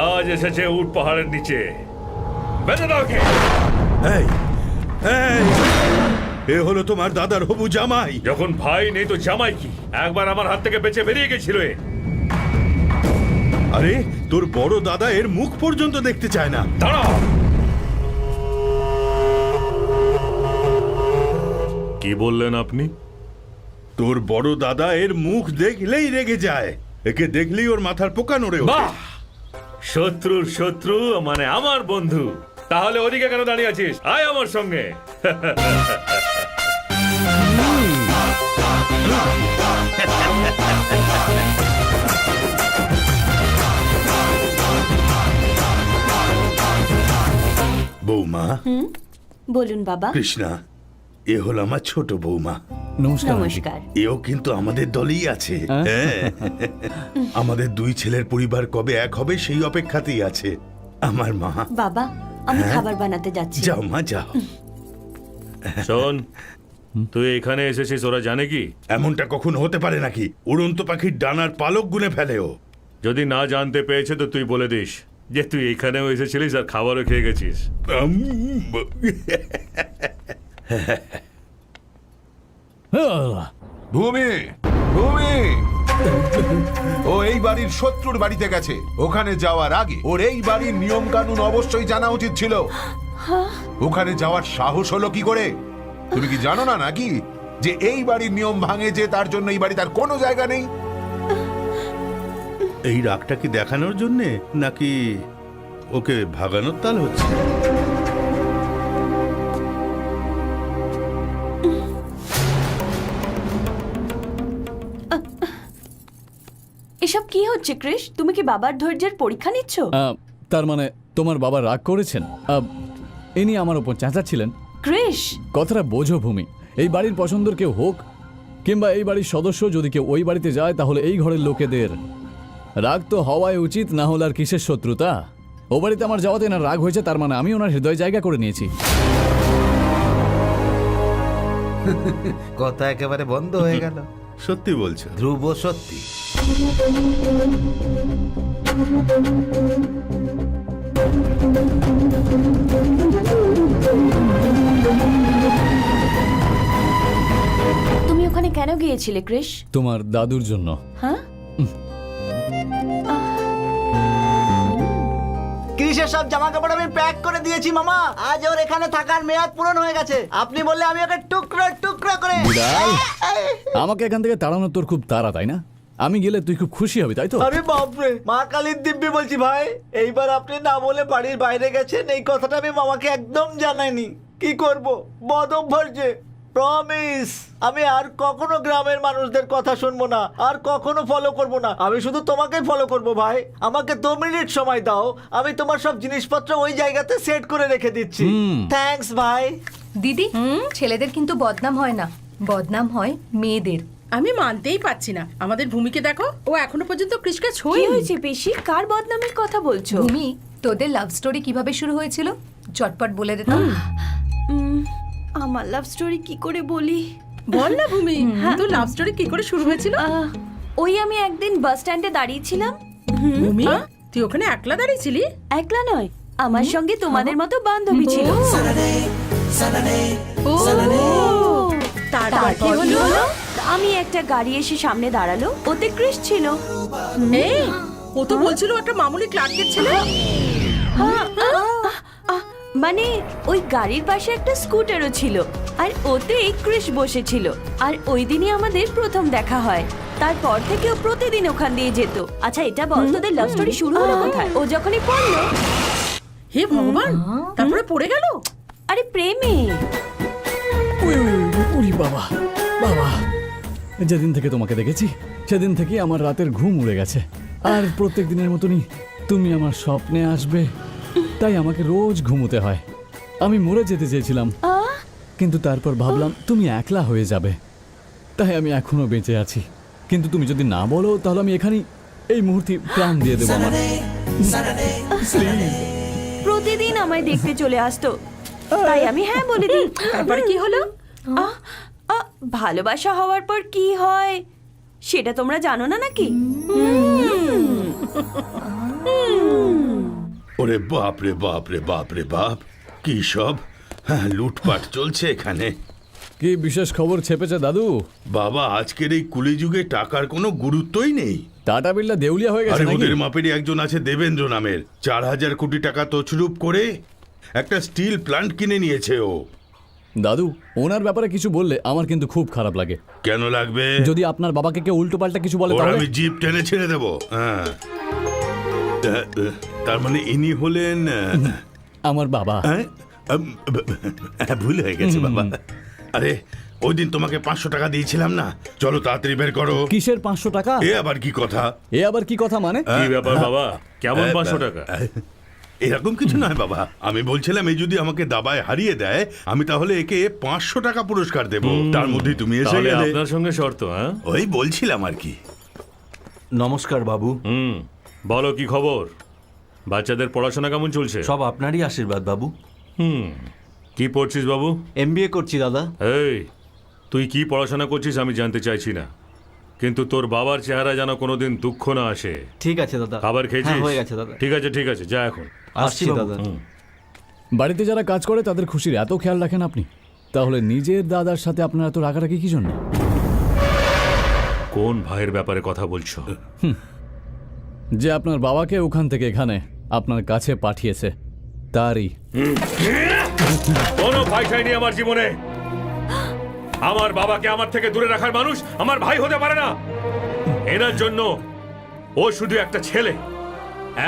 Speaker 11: আজ এসেছে উট পাহাড়ের নিচে, বেঁধে দাও ওকে।
Speaker 1: এই এই, এ হলো তোমার দাদার হবু জামাই।
Speaker 11: যখন ভাই নেই তো জামাই কি? একবার আমার হাত থেকে বেঁচে বেরিয়ে গেছিল এ।
Speaker 1: আরে তোর বড় দাদা এর মুখ পর্যন্ত দেখতে চায় না।
Speaker 11: দাঁড়াও। কি বললেন আপনি?
Speaker 1: তোর বড় দাদা এর মুখ দেখলেই রেগে যায়। একে দেখলেই ওর মাথার পোকা নড়ে ওঠে।
Speaker 11: বাহ, শত্রুর শত্রু মানে আমার বন্ধু। তাহলে ওদিকে কেন দাঁড়িয়ে আছিস? আয় আমার সঙ্গে।
Speaker 1: বৌমা,
Speaker 8: বলুন বাবা।
Speaker 1: কৃষ্ণা, এ হলো আমার ছোট বৌমা।
Speaker 4: নমস্কার আন্টি।
Speaker 8: নমস্কার।
Speaker 1: এও কিন্তু আমাদের দলেই আছে। হ্যাঁ। আমাদের দুই ছেলের পরিবার কবে এক হবে সেই অপেক্ষাতেই আছে আমার মা।
Speaker 8: বাবা, আমি খাবার বানাতে যাচ্ছি।
Speaker 1: যাও মা যাও।
Speaker 11: শোন, তুই এখানে এসেছিস ওরা জানে কি?
Speaker 1: এমনটা কখনো হতে পারে নাকি? উড়ন্ত পাখির ডানার পালক গুনে ফেলে ও।
Speaker 11: যদি না জানতে পেয়েছে তো তুই বলে দিস যে তুই এখানেও এসেছিলিস আর খাবারও খেয়ে গেছিস।
Speaker 9: ভূমি, ভূমি, ও এই বাড়ির শত্রুর বাড়িতে গেছে। ওখানে যাওয়ার আগে ওর এই বাড়ির নিয়ম কানুন অবশ্যই জানা উচিত ছিল। ওখানে যাওয়ার সাহস হলো কি করে? তুমি কি জানো না নাকি যে এই বাড়ির নিয়ম ভাঙে যে তার জন্য এই বাড়ি তার কোনো জায়গা নেই?
Speaker 1: এই রাগটা কি দেখানোর জন্যে নাকি ওকে ভাগানোর তাল হচ্ছে?
Speaker 8: এসব কি হচ্ছে ক্রিশ? তুমি কি বাবার ধৈর্যের পরীক্ষা নিচ্ছ?
Speaker 4: তার মানে তোমার বাবা রাগ করেছেন? ইনি আমার ওপর চেঁচাচ্ছিলেন।
Speaker 8: ক্রিশ,
Speaker 4: কথাটা বোঝো ভূমি, এই বাড়ির পছন্দের কেউ হোক কিংবা এই বাড়ির সদস্য যদি কেউ ওই বাড়িতে যায় তাহলে এই ঘরের লোকেদের রাগ তো হওয়াই উচিত, না হলে আর কিসের শত্রুতা? ও বাড়িতে আমার যাওয়াতে না রাগ হয়েছে, তার মানে আমি ওনার হৃদয় জায়গা করে নিয়েছি।
Speaker 12: কথা একেবারে বন্ধ হয়ে গেল।
Speaker 1: সত্যি বলছো?
Speaker 12: ধ্রুব সত্যি।
Speaker 8: তুমি ওখানে কেন গিয়েছিলে ক্রিশ?
Speaker 4: তোমার দাদুর জন্য।
Speaker 8: হ্যাঁ,
Speaker 10: ক্রিসের সব জামা কাপড় আমি প্যাক করে দিয়েছি মামা। আজ ওর এখানে থাকার মেয়াদ পূরণ হয়ে গেছে। আপনি বললে আমি ওকে টুকরো টুকরো করে।
Speaker 4: বিড়াল, আমাকে এখান থেকে তাড়ানোর তোর খুব তাড়া, তাই না? আমি গেলে তুই খুব খুশি হবি, তাই তো?
Speaker 10: আরে বাপরে, মা কালীর দিব্যি বলছি ভাই। এইবার আপনি না বলে বাড়ির বাইরে গেছেন, এই কথাটা আমি মামাকে একদম জানাইনি। কি করব, বদ অভ্যাস যে। প্রমিস, আমি আর কখনো গ্রামের মানুষদের কথা শুনবো না, আর কখনো ফলো করব না। আমি শুধু তোমাকেই ফলো করব ভাই। আমাকে 2 মিনিট সময় দাও, আমি তোমার সব জিনিসপত্র ওই জায়গাতে সেট করে রেখে দিচ্ছি। থ্যাঙ্কস ভাই।
Speaker 7: দিদি, ছেলেদের কিন্তু বদনাম হয় না, বদনাম হয় মেয়েদের।
Speaker 5: আমি মানতেই পারছি না। আমাদের ভূমিকে দেখো, ও এখনো পর্যন্ত কৃষকে
Speaker 8: কি
Speaker 5: ছুঁই।
Speaker 8: হয়েছে পিসি? কার বদনামের কথা বলছো?
Speaker 7: ভূমি, তোদের লাভ স্টোরি কিভাবে শুরু হয়েছিল? চটপট বলে দে তো।
Speaker 8: আমার লাভ স্টোরি কি করে বলি?
Speaker 5: বল না ভূমি, তোর লাভ স্টোরি কি করে শুরু হয়েছিল?
Speaker 8: ওই আমি একদিন বাস স্ট্যান্ডে দাঁড়িয়েছিলাম।
Speaker 5: ভূমি, তুই ওখানে একলা দাঁড়িয়েছিলি?
Speaker 8: একলা নয়, আমার সঙ্গে তোমাদের মতো বান্ধবী ছিল।
Speaker 5: তারপর
Speaker 8: কি হলো? আমি একটা গাড়ি এসে সামনে দাঁড়ালো, ওতে ক্রিশ ছিল।
Speaker 5: এই, ও তো বলছিল একটা মামুলি ক্লার্কের ছেলে।
Speaker 8: মানে ওই গাড়ির পাশে একটা স্কুটারও ছিল, আর ওতে ক্রিশ বসেছিল। আর ওই দিনই আমাদের প্রথম দেখা হয়। তারপর থেকে ও প্রতিদিন ওখান দিয়ে যেত। আচ্ছা এটা বল, তোদের লাভ স্টোরি শুরু হলো কোথায়? ও যখনই পড়লো।
Speaker 5: হে ভগবান, তারপরে পড়ে গেল?
Speaker 8: আরে প্রেমে।
Speaker 4: উরি বাবা, বাবা, যেদিন থেকে তোমাকে দেখেছি সেদিন থেকে আমার রাতের ঘুম উড়ে গেছে। আর প্রত্যেক দিনের মতনই তুমি আমার স্বপ্নে আসবে, তাই আমাকে রোজ ঘুমোতে হয়। আমি মরে যেতে চেয়েছিলাম, কিন্তু তারপর ভাবলাম তুমি একলা হয়ে যাবে, তাই আমি এখনো বেঁচে আছি। কিন্তু তুমি যদি না বলো তাহলে আমি এখানেই এই মুহূর্তে প্রাণ দিয়ে দেবো আমার।
Speaker 8: প্রতিদিন আমায় দেখতে চলে আসতো, তাই আমি হ্যাঁ বলে দিই।
Speaker 5: তারপরে কি হলো?
Speaker 8: আহ, আহ, ভালোবাসা হওয়ার পর কি হয় সেটা তোমরা জানো না নাকি?
Speaker 1: ওরে বাপ রে বাপ রে বাপ রে বাপ, কি সব হ্যাঁ লুটপাট চলছে এখানে।
Speaker 4: কি বিশেষ খবর ছেপেছে দাদু?
Speaker 1: বাবা, আজকের এই কলিযুগে টাকার কোনো গুরুত্বই নেই।
Speaker 4: টাটা বিড়লা দেউলিয়া হয়ে গেছে
Speaker 1: আরে
Speaker 4: নাকি?
Speaker 1: ওদের মাপেরই একজন আছে দেবেন্দ্র নামের, 4,000 কোটি টাকা তছরূপ করে একটা স্টিল প্ল্যান্ট কিনে নিয়েছে ও।
Speaker 4: দাদু, ওনার ব্যাপারে কিছু বললে আমার কিন্তু খুব খারাপ লাগে।
Speaker 1: কেন লাগবে?
Speaker 4: যদি আপনার বাবাকে কেউ উল্টো পাল্টা কিছু বলে
Speaker 1: ওর
Speaker 4: তাহলে?
Speaker 1: আমি জিপ টেনে ছেড়ে দেবো। হ্যাঁ, তার মানে ইনি হলেন
Speaker 4: আমার বাবা।
Speaker 1: হ্যাঁ? ভুল হয়ে গেছে বাবা। আরে ওই দিন তোমাকে 500 টাকা দিয়েছিলাম না, চলো তাড়াতাড়ি বের করো।
Speaker 4: কিসের 500 টাকা?
Speaker 1: এ আবার কি কথা?
Speaker 4: এ আবার কি কথা মানে?
Speaker 11: কি ব্যাপার বাবা, কেমন 500 টাকা?
Speaker 1: এরকম কিছু নয় বাবা, আমি বলছিলাম এই যদি আমাকে দাবায় হারিয়ে দেয় আমি তাহলে একে 500 টাকা পুরস্কার দেব। তার মধ্যে তুমি এসে
Speaker 11: তাহলে
Speaker 1: গেলে।
Speaker 11: আপনার সঙ্গে শর্ত? হ্যাঁ,
Speaker 1: ওই বলছিলাম আর কি।
Speaker 2: নমস্কার বাবু।
Speaker 11: বলো কি খবর? বাচ্চাদের পড়াশোনা কেমন চলছে?
Speaker 2: সব আপনারই আশীর্বাদ বাবু।
Speaker 11: কি পড়ছিস বাবু?
Speaker 3: এমবিএ করছি দাদা।
Speaker 11: এই, তুই কি পড়াশোনা করছিস আমি জানতে চাইছি না, কিন্তু তোর বাবার চেহারা যেন কোনোদিন দুঃখ না আসে।
Speaker 3: ঠিক আছে দাদা।
Speaker 11: খাবার খেয়েছিস?
Speaker 3: হ্যাঁ, হয়ে গেছে দাদা।
Speaker 11: ঠিক আছে ঠিক আছে, যা এখন।
Speaker 3: আসছি দাদা।
Speaker 4: বাড়িতে যারা কাজ করে তাদের খুশির এত খেয়াল রাখেন আপনি, তাহলে নিজের দাদার সাথে আপনার এত রাগারাগি কি জন্য?
Speaker 11: কোন ভাইয়ের ব্যাপারে কথা বলছো?
Speaker 4: যে আপনার বাবাকে ওখান থেকে এখানে আপনার কাছে পাঠিয়েছে তারই।
Speaker 11: কোনো ভাই চাইনি আমার জীবনে। আমার বাবাকে আমার থেকে দূরে রাখার মানুষ আমার ভাই হতে পারে না। এনার জন্য ও শুধু একটা ছেলে।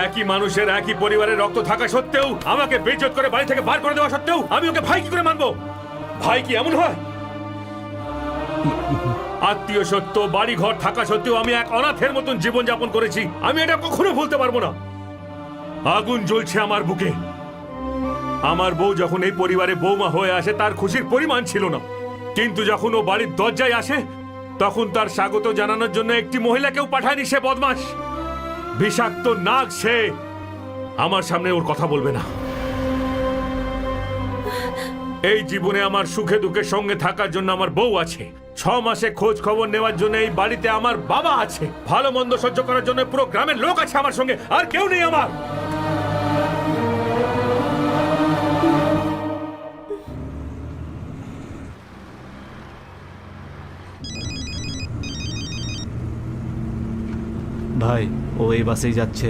Speaker 11: একই মানুষের একই পরিবারের রক্ত থাকা সত্ত্বেও আমাকে বেইজ্জত করে বাড়ি থেকে বার করে দেওয়া সত্ত্বেও আমি ওকে ভাই কি করে মানবো? ভাই কি এমন হয়? আত্মীয় সত্য বাড়ি ঘর থাকা সত্ত্বেও আমি এক অনাথের মতন জীবন যাপন করেছি। আমি এটা কখনো ভুলতে পারবো না। আগুন জ্বলছে আমার বুকে। আমার বউ যখন এই পরিবারে বৌমা হয়ে আসে তার খুশির পরিমাণ ছিল না, কিন্তু যখন ও বাড়ির দরজায় আসে তখন তার স্বাগত জানানোর জন্য একটি মহিলাকেও পাঠায়নি সে বদমাশ। বিষাক্ত নাগ সে। আমার সামনে ওর কথা বলবে না। এই জীবনে আমার সুখে দুঃখের সঙ্গে থাকার জন্য আমার বউ আছে, 6 মাসে খোঁজ খবর নেওয়ার জন্য এই বাড়িতে আমার বাবা আছে, ভালো মন্দ সহ্য করার জন্য পুরো গ্রামের লোক আছে আমার সঙ্গে, আর কেউ নেই আমার।
Speaker 3: ভাই, ও এই বাসেই যাচ্ছে।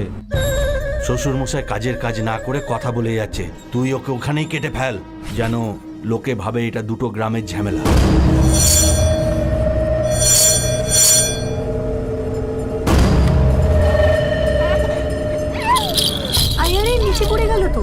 Speaker 2: শ্বশুর মশাই কাজের কাজ না করে কথা বলে যাচ্ছে, তুই ওকে ওখানেই কেটে ফেল, যেন লোকে ভাবে এটা দুটো গ্রামের ঝামেলা।
Speaker 7: আরে নিচে পড়ে গেল তো।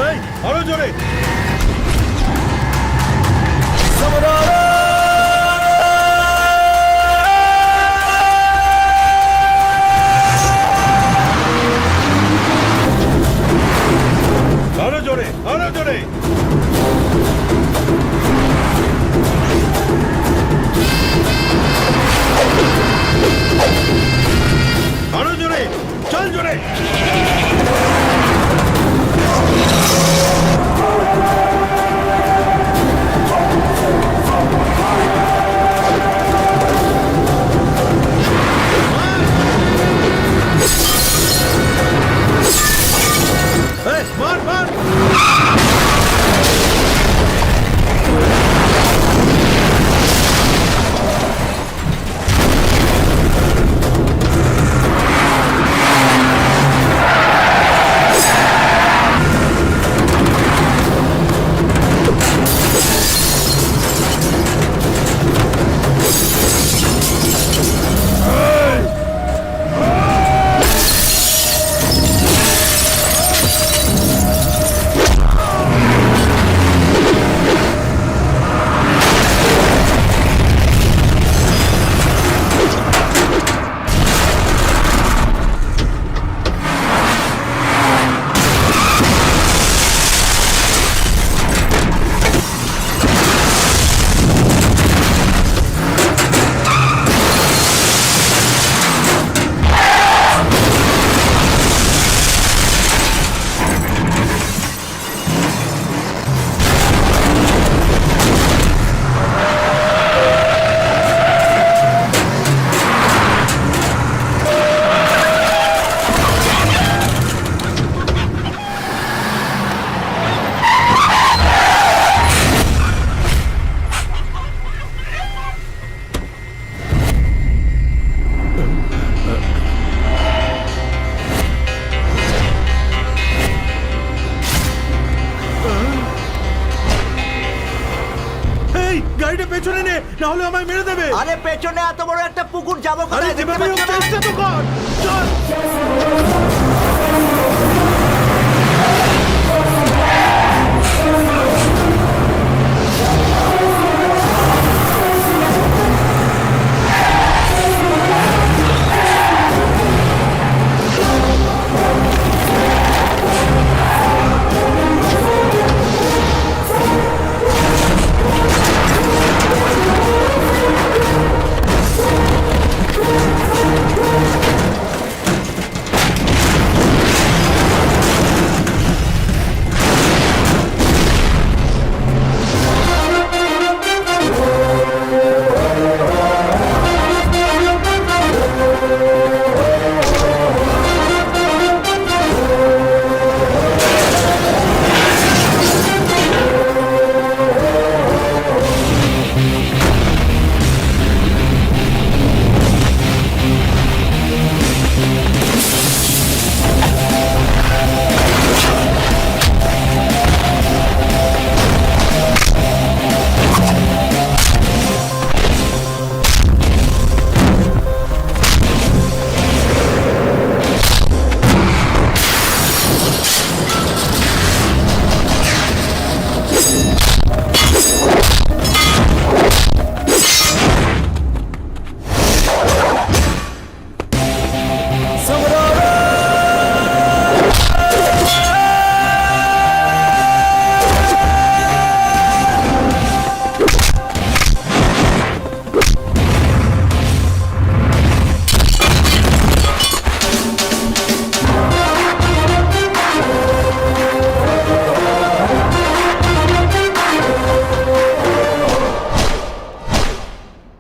Speaker 1: এই আরো জোরে। আরো জোরে, আরো জোরে। আরো জোরে, চল জোরে। এই, মার মার। গাড়িটা পেছনে নে, না হলে আমায় মেরে দেবে।
Speaker 10: আরে পেছনে এত বড় একটা পুকুর যাবো
Speaker 1: আরে
Speaker 10: কোথায়, দেখতে
Speaker 1: যেভাবে হোক
Speaker 10: পাচ্ছ না?
Speaker 1: চেষ্টা তো কর, চল।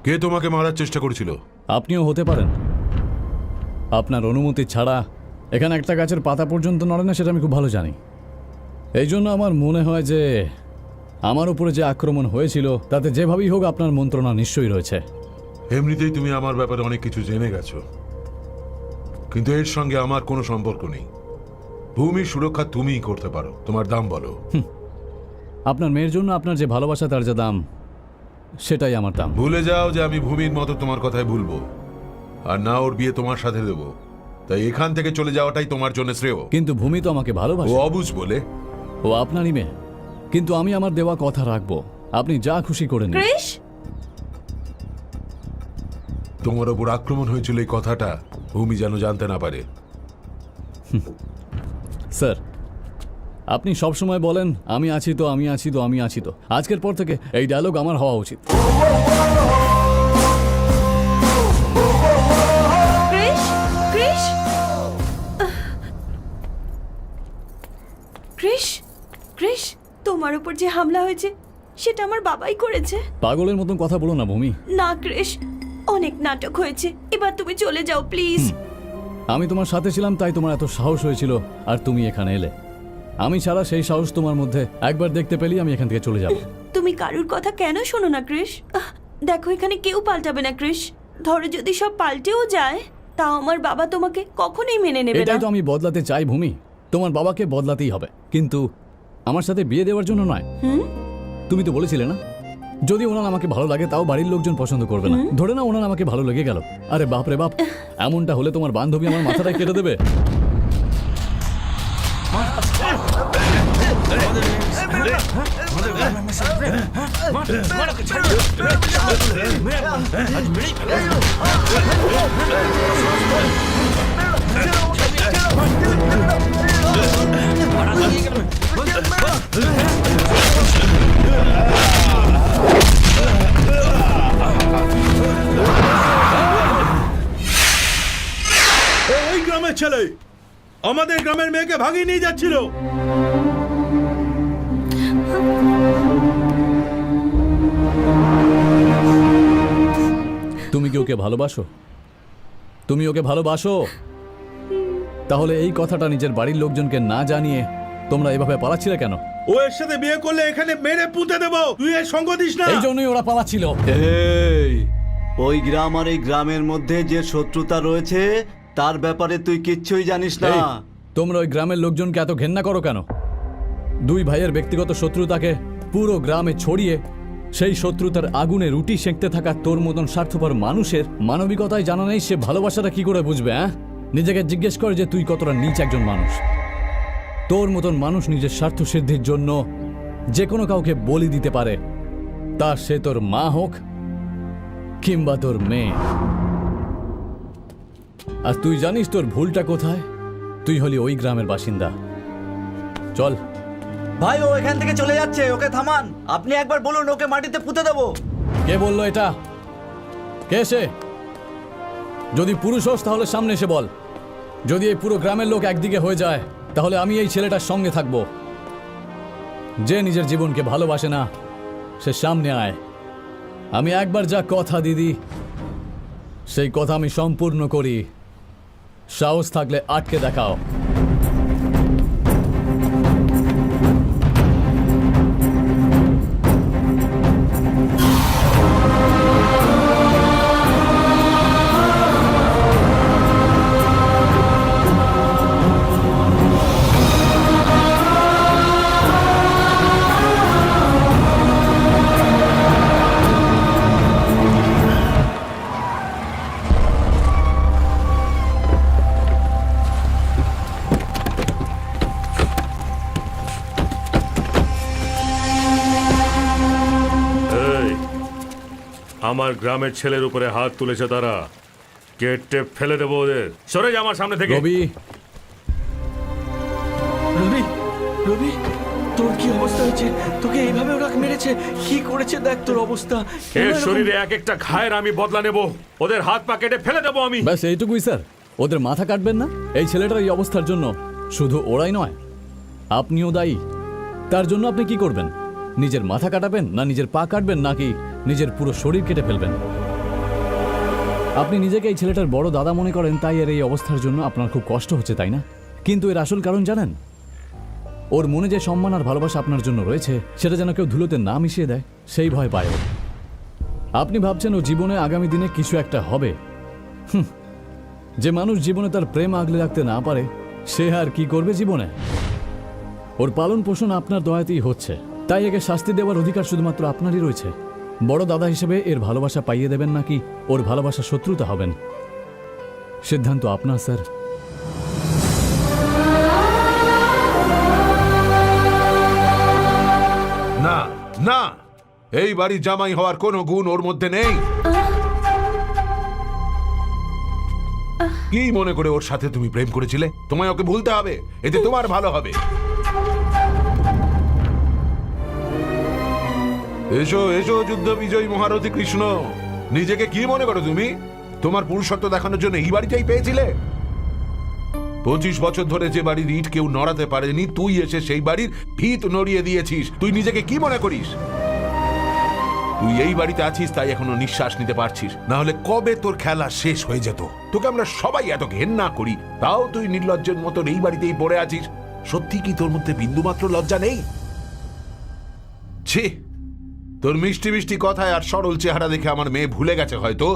Speaker 9: কে তোমাকে মারার চেষ্টা করেছিল?
Speaker 4: আপনিও হতে পারেন। আপনার অনুমতি ছাড়া এখানে একটা গাছের পাতা পর্যন্ত নড়ে না, সেটা আমি খুব ভালো জানি। এই জন্য আমার মনে হয় যে আমার উপরে যে আক্রমণ হয়েছিল তাতে যেভাবেই হোক আপনার মন্ত্রণা নিশ্চয়ই রয়েছে।
Speaker 9: এমনিতেই তুমি আমার ব্যাপারে অনেক কিছু জেনে গেছো, কিন্তু এর সঙ্গে আমার কোনো সম্পর্ক নেই। ভূমির সুরক্ষা তুমিই করতে পারো, তোমার দাম বলো।
Speaker 4: আপনার মেয়ের জন্য আপনার যে ভালোবাসা, তার যে দাম, সেটাই আমার দাম।
Speaker 9: ভুলে যাও যে আমি ভূমির মতো তোমার কথায় ভুলবো, আর না ওর বিয়ে তোমার সাথে দেবো। তাই এখান থেকে চলে যাওয়াটাই তোমার জন্য শ্রেয়।
Speaker 4: কিন্তু ভূমি তো আমাকে
Speaker 9: ও
Speaker 4: ভালোবাসে।
Speaker 9: অবুঝ বলে?
Speaker 4: ও আপনারই মেয়ে, কিন্তু আমি আমার দেওয়া কথা রাখবো। আপনি যা খুশি করে নিন।
Speaker 5: কৃষ,
Speaker 9: তোমার ওপর আক্রমণ হয়েছিল এই কথাটা ভূমি যেন জানতে না পারে।
Speaker 4: স্যার, আপনি সব সময় বলেন আমি আছি তো, আমি আছি তো, আমি আছি তো। আজকের পর থেকে এই ডায়লগ আমার হওয়া উচিত।
Speaker 8: ক্রিশ, ক্রিশ, ক্রিশ, ক্রিশ, তোমার উপর যে হামলা হয়েছে সেটা আমার বাবাই করেছে।
Speaker 4: পাগলের মতন কথা বলো না ভূমি।
Speaker 8: না ক্রিশ, অনেক নাটক হয়েছে, এবার তুমি চলে যাও প্লিজ।
Speaker 4: আমি তোমার সাথে ছিলাম তাই তোমার এত সাহস হয়েছিল, আর তুমি এখানে এলে। আমি ছাড়া সেই সাহস তোমার মধ্যে একবার দেখতে পেলেই আমি এখান থেকে চলে যাব।
Speaker 8: তুমি কারুর কথা কেন শোনো না ক্রিশ? দেখো এখানে কেউ পাল্টাবে না ক্রিশ। ধরো যদি সব পাল্টেও যায়, তাও আমার বাবা তোমাকে কখনোই মেনে নেবে না।
Speaker 4: এটাই তো আমি বদলাতে চাই ভূমি। তোমার বাবাকে বদলাতেই হবে, কিন্তু আমার সাথে বিয়ে দেওয়ার জন্য নয়। তুমি তো বলেছিলে না, যদি ওনার আমাকে ভালো লাগে তাও বাড়ির লোকজন পছন্দ করবে না। ধরে না ওনার আমাকে ভালো লেগে গেল, আরে বাপ রে বাপ, এমনটা হলে তোমার বান্ধবী আমার মাথাটাই কেটে দেবে।
Speaker 1: ওই গ্রামের ছেলে আমাদের গ্রামের মেয়েকে ভাগিয়ে নিয়ে যাচ্ছিল।
Speaker 4: তুমি কি ওকে ভালোবাসো? তুমি ওকে ভালোবাসো? তাহলে এই কথাটা নিজের বাড়ির লোকজনকে না জানিয়ে তোমরা এভাবে পালাচ্ছিলে কেন?
Speaker 1: ও এর সাথে বিয়ে করলে এখানে মেরে পুঁতে দেবো, তুই এর সঙ্গ দিস না।
Speaker 4: এই জন্যই ওরা পালাচ্ছিল।
Speaker 3: এই ওই গ্রাম আর এই গ্রামের মধ্যে যে শত্রুতা রয়েছে তার ব্যাপারে তুই কিচ্ছুই জানিস না।
Speaker 4: এই, তোমরা ওই গ্রামের লোকজনকে এত ঘেন্না করো কেন? দুই ভাইয়ের ব্যক্তিগত শত্রুতাকে পুরো গ্রামে ছড়িয়ে সেই শত্রুতার আগুনে রুটি সেঁকতে থাকা তোর মতন স্বার্থপর মানুষের মানবিকতায় জানা নেই সে ভালোবাসাটা কি করে বুঝবে? হ্যাঁ, নিজেকে জিজ্ঞেস কর যে তুই কতটা নীচ একজন মানুষ। তোর মতন মানুষ নিজের স্বার্থ সিদ্ধির জন্য যে কোনো কাউকে বলি দিতে পারে, তা সে তোর মা হোক কিংবা তোর মেয়ে। আর তুই জানিস তোর ভুলটা কোথায়? তুই হলি ওই গ্রামের বাসিন্দা। চল।
Speaker 10: ভাই ও এখান থেকে চলে যাচ্ছে, ওকে থামান। আপনি একবার বলুন ওকে মাটিতে পুঁতে দেবো।
Speaker 4: কে বললো এটা? কে সে? যদি পুরুষ হোস তাহলে সামনে এসে বল। যদি এই পুরো গ্রামের লোক একদিকে হয়ে যায় তাহলে আমি এই ছেলেটার সঙ্গে থাকবো। যে নিজের জীবনকে ভালোবাসে না সে সামনে আয়। আমি একবার যা কথা দিদি সেই কথা আমি সম্পূর্ণ করি। সাহস থাকলে আটকে দেখাও।
Speaker 11: এই, আমার গ্রামের ছেলের উপরে হাত তুলেছে তারা, কেটে ফেলে দেবো ওদের। সরে যা আমার সামনে থেকে।
Speaker 4: রবি,
Speaker 10: রবি, রবি, তোর কি অবস্থা হয়েছে? তোকে এইভাবে ওরা মেরেছে? কি করেছে দেখ তোর অবস্থা।
Speaker 11: এর শরীরে এক একটা ঘায়ের আমি বদলা নেব, ওদের হাত পা কেটে ফেলে দেবো আমি।
Speaker 4: ব্যাস এইটুকুই স্যার। ওদের মাথা কাটবেন না? এই ছেলেটার এই অবস্থার জন্য শুধু ওরাই নয়, আপনিও দায়ী। তার জন্য আপনি কি করবেন? নিজের মাথা কাটাবেন, না নিজের পা কাটবেন, নাকি নিজের পুরো শরীর কেটে ফেলবেন? আপনি নিজেকে এই ছেলেটার বড় দাদা মনে করেন, তাই এর এই অবস্থার জন্য আপনার খুব কষ্ট হচ্ছে, তাই না? কিন্তু এর আসল কারণ জানেন? ওর মনে যে সম্মান আর ভালোবাসা আপনার জন্য রয়েছে সেটা যেন কেউ ধুলোতে না মিশিয়ে দেয়, সেই ভয় পায় ও। আপনি ভাবছেন ও জীবনে আগামী দিনে কিছু একটা হবে। যে মানুষ জীবনে তার প্রেম আগলে রাখতে না পারে সে আর কি করবে জীবনে? ওর পালন পোষণ আপনার দয়াতেই হচ্ছে, তাই একে শাস্তি দেওয়ার অধিকার শুধুমাত্র আপনারই রয়েছে। বড় দাদা হিসেবে এর ভালোবাসা পাইয়ে দেবেন নাকি ওর ভালোবাসা শত্রুতা হবেন, সিদ্ধান্ত আপনার স্যার।
Speaker 9: না না, এই বাড়ির জামাই হওয়ার কোনো গুণ ওর মধ্যে নেই। কি মনে করে ওর সাথে তুমি প্রেম করেছিলে? তোমায় ওকে ভুলতে হবে, এতে তোমার ভালো হবে। এসো এসো যুদ্ধ বিজয়ী মহারথী কৃষ্ণ। নিজেকে কি মনে করো তুমি? তোমার পুরুষত্ব দেখানোর জন্য এই বাড়িটাই পেয়েছিলে? 25 বছর ধরে যে বাড়ির ইট কেউ নড়াতে পারেনি, তুই এসে সেই বাড়ির ভিত নড়িয়ে দিয়েছিস। তুই নিজেকে কি মনে করিস? তুই এই বাড়িতে আছিস তাই এখনো নিঃশ্বাস নিতে পারছিস, না হলে কবে তোর খেলা শেষ হয়ে যেত। তোকে আমরা সবাই এত ঘেন্না করি, তাও তুই নির্লজ্জের মতন এই বাড়িতেই পড়ে আছিস। সত্যি কি তোর মধ্যে বিন্দুমাত্র লজ্জা নেই? ছি, তোর মিষ্টি মিষ্টি কথায় আর সরল চেহারা দেখে আমার মেয়ে ভুলে গেছে হয়তো,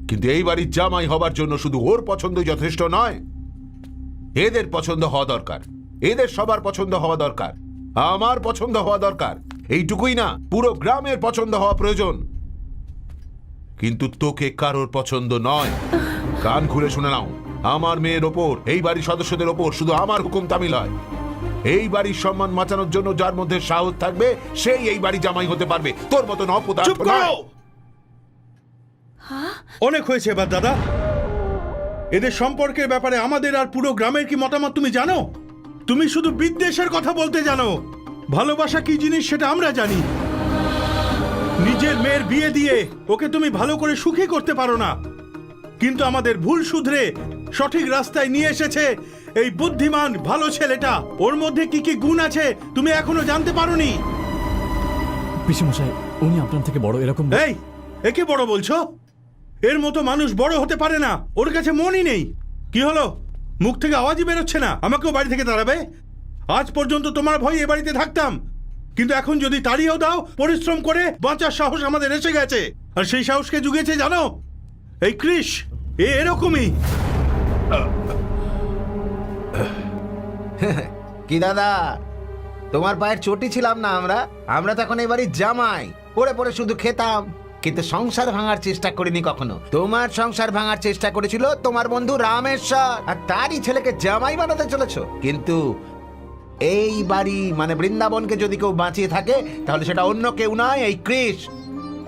Speaker 9: কিন্তু এই বাড়ির জামাই হবার জন্য শুধু ওর পছন্দই যথেষ্ট নয়, এদের পছন্দ হওয়া দরকার। এদের সবার পছন্দ হওয়া দরকার, আমার পছন্দ হওয়া দরকার। এইটুকুই না, পুরো গ্রামের পছন্দ হওয়া প্রয়োজন। কিন্তু তোকে কারোর পছন্দ নয়। কান খুলে শুনে নাও, আমার মেয়ের ওপর, এই বাড়ির সদস্যদের ওপর শুধু আমার হুকুম তামিল হয়। এই বাড়ির সম্মান বাঁচানোর জন্য যার মধ্যে সাহস থাকবে সেই এই বাড়ি জামাই হতে পারবে। তোর মতন অপদার্থ নয়।
Speaker 1: অনেক হয়েছে এবার দাদা। এদের সম্পর্কের ব্যাপারে আমাদের আর পুরো গ্রামের কি মতামত তুমি জানো? তুমি শুধু বিদ্বেষের কথা বলতে জানো। ভালোবাসা কি জিনিস সেটা আমরা জানি। নিজের মেয়ের বিয়ে দিয়ে ওকে তুমি ভালো করে সুখী করতে পারো না, কিন্তু আমাদের ভুল শুধরে সঠিক রাস্তায় নিয়ে এসেছে এই বুদ্ধিমান ভালো ছেলেটা। ওর মধ্যে কি কি গুণ আছে তুমি এখনো জানতে পারোনি।
Speaker 4: পিসেমশাই, উনি আপনার থেকে বড়, এরকম
Speaker 1: এই, একে বড় বলছো? এর মতো মানুষ বড় হতে পারে না, ওর কাছে মনই নেই। কি হলো, মুখ থেকে আওয়াজই বেরোচ্ছে না? আমাকেও বাড়ি থেকে তাড়াবে? আজ পর্যন্ত তোমার ভয়ে এ বাড়িতে থাকতাম, কিন্তু এখন যদি তাড়িয়েও দাও, পরিশ্রম করে বাঁচার সাহস আমাদের এসে গেছে। আর সেই সাহসকে জুগিয়েছে জানো এই কৃষ। এরকমই।
Speaker 12: কি দাদা, তোমার পায়ের চটি ছিলাম না আমরা আমরা তখন এবারই জামাই পড়ে পড়ে শুধু খেতাম, কিন্তু সংসার ভাঙার চেষ্টা করিনি কখনো। তোমার সংসার ভাঙার চেষ্টা করেছিল তোমার বন্ধু রামেশ্বর, আর তারই ছেলেকে জামাই বানাতে চলেছো। কিন্তু এই বাড়ি মানে বৃন্দাবনকে যদি কেউ বাঁচিয়ে থাকে তাহলে সেটা অন্য কেউ নয়, এই কৃষ।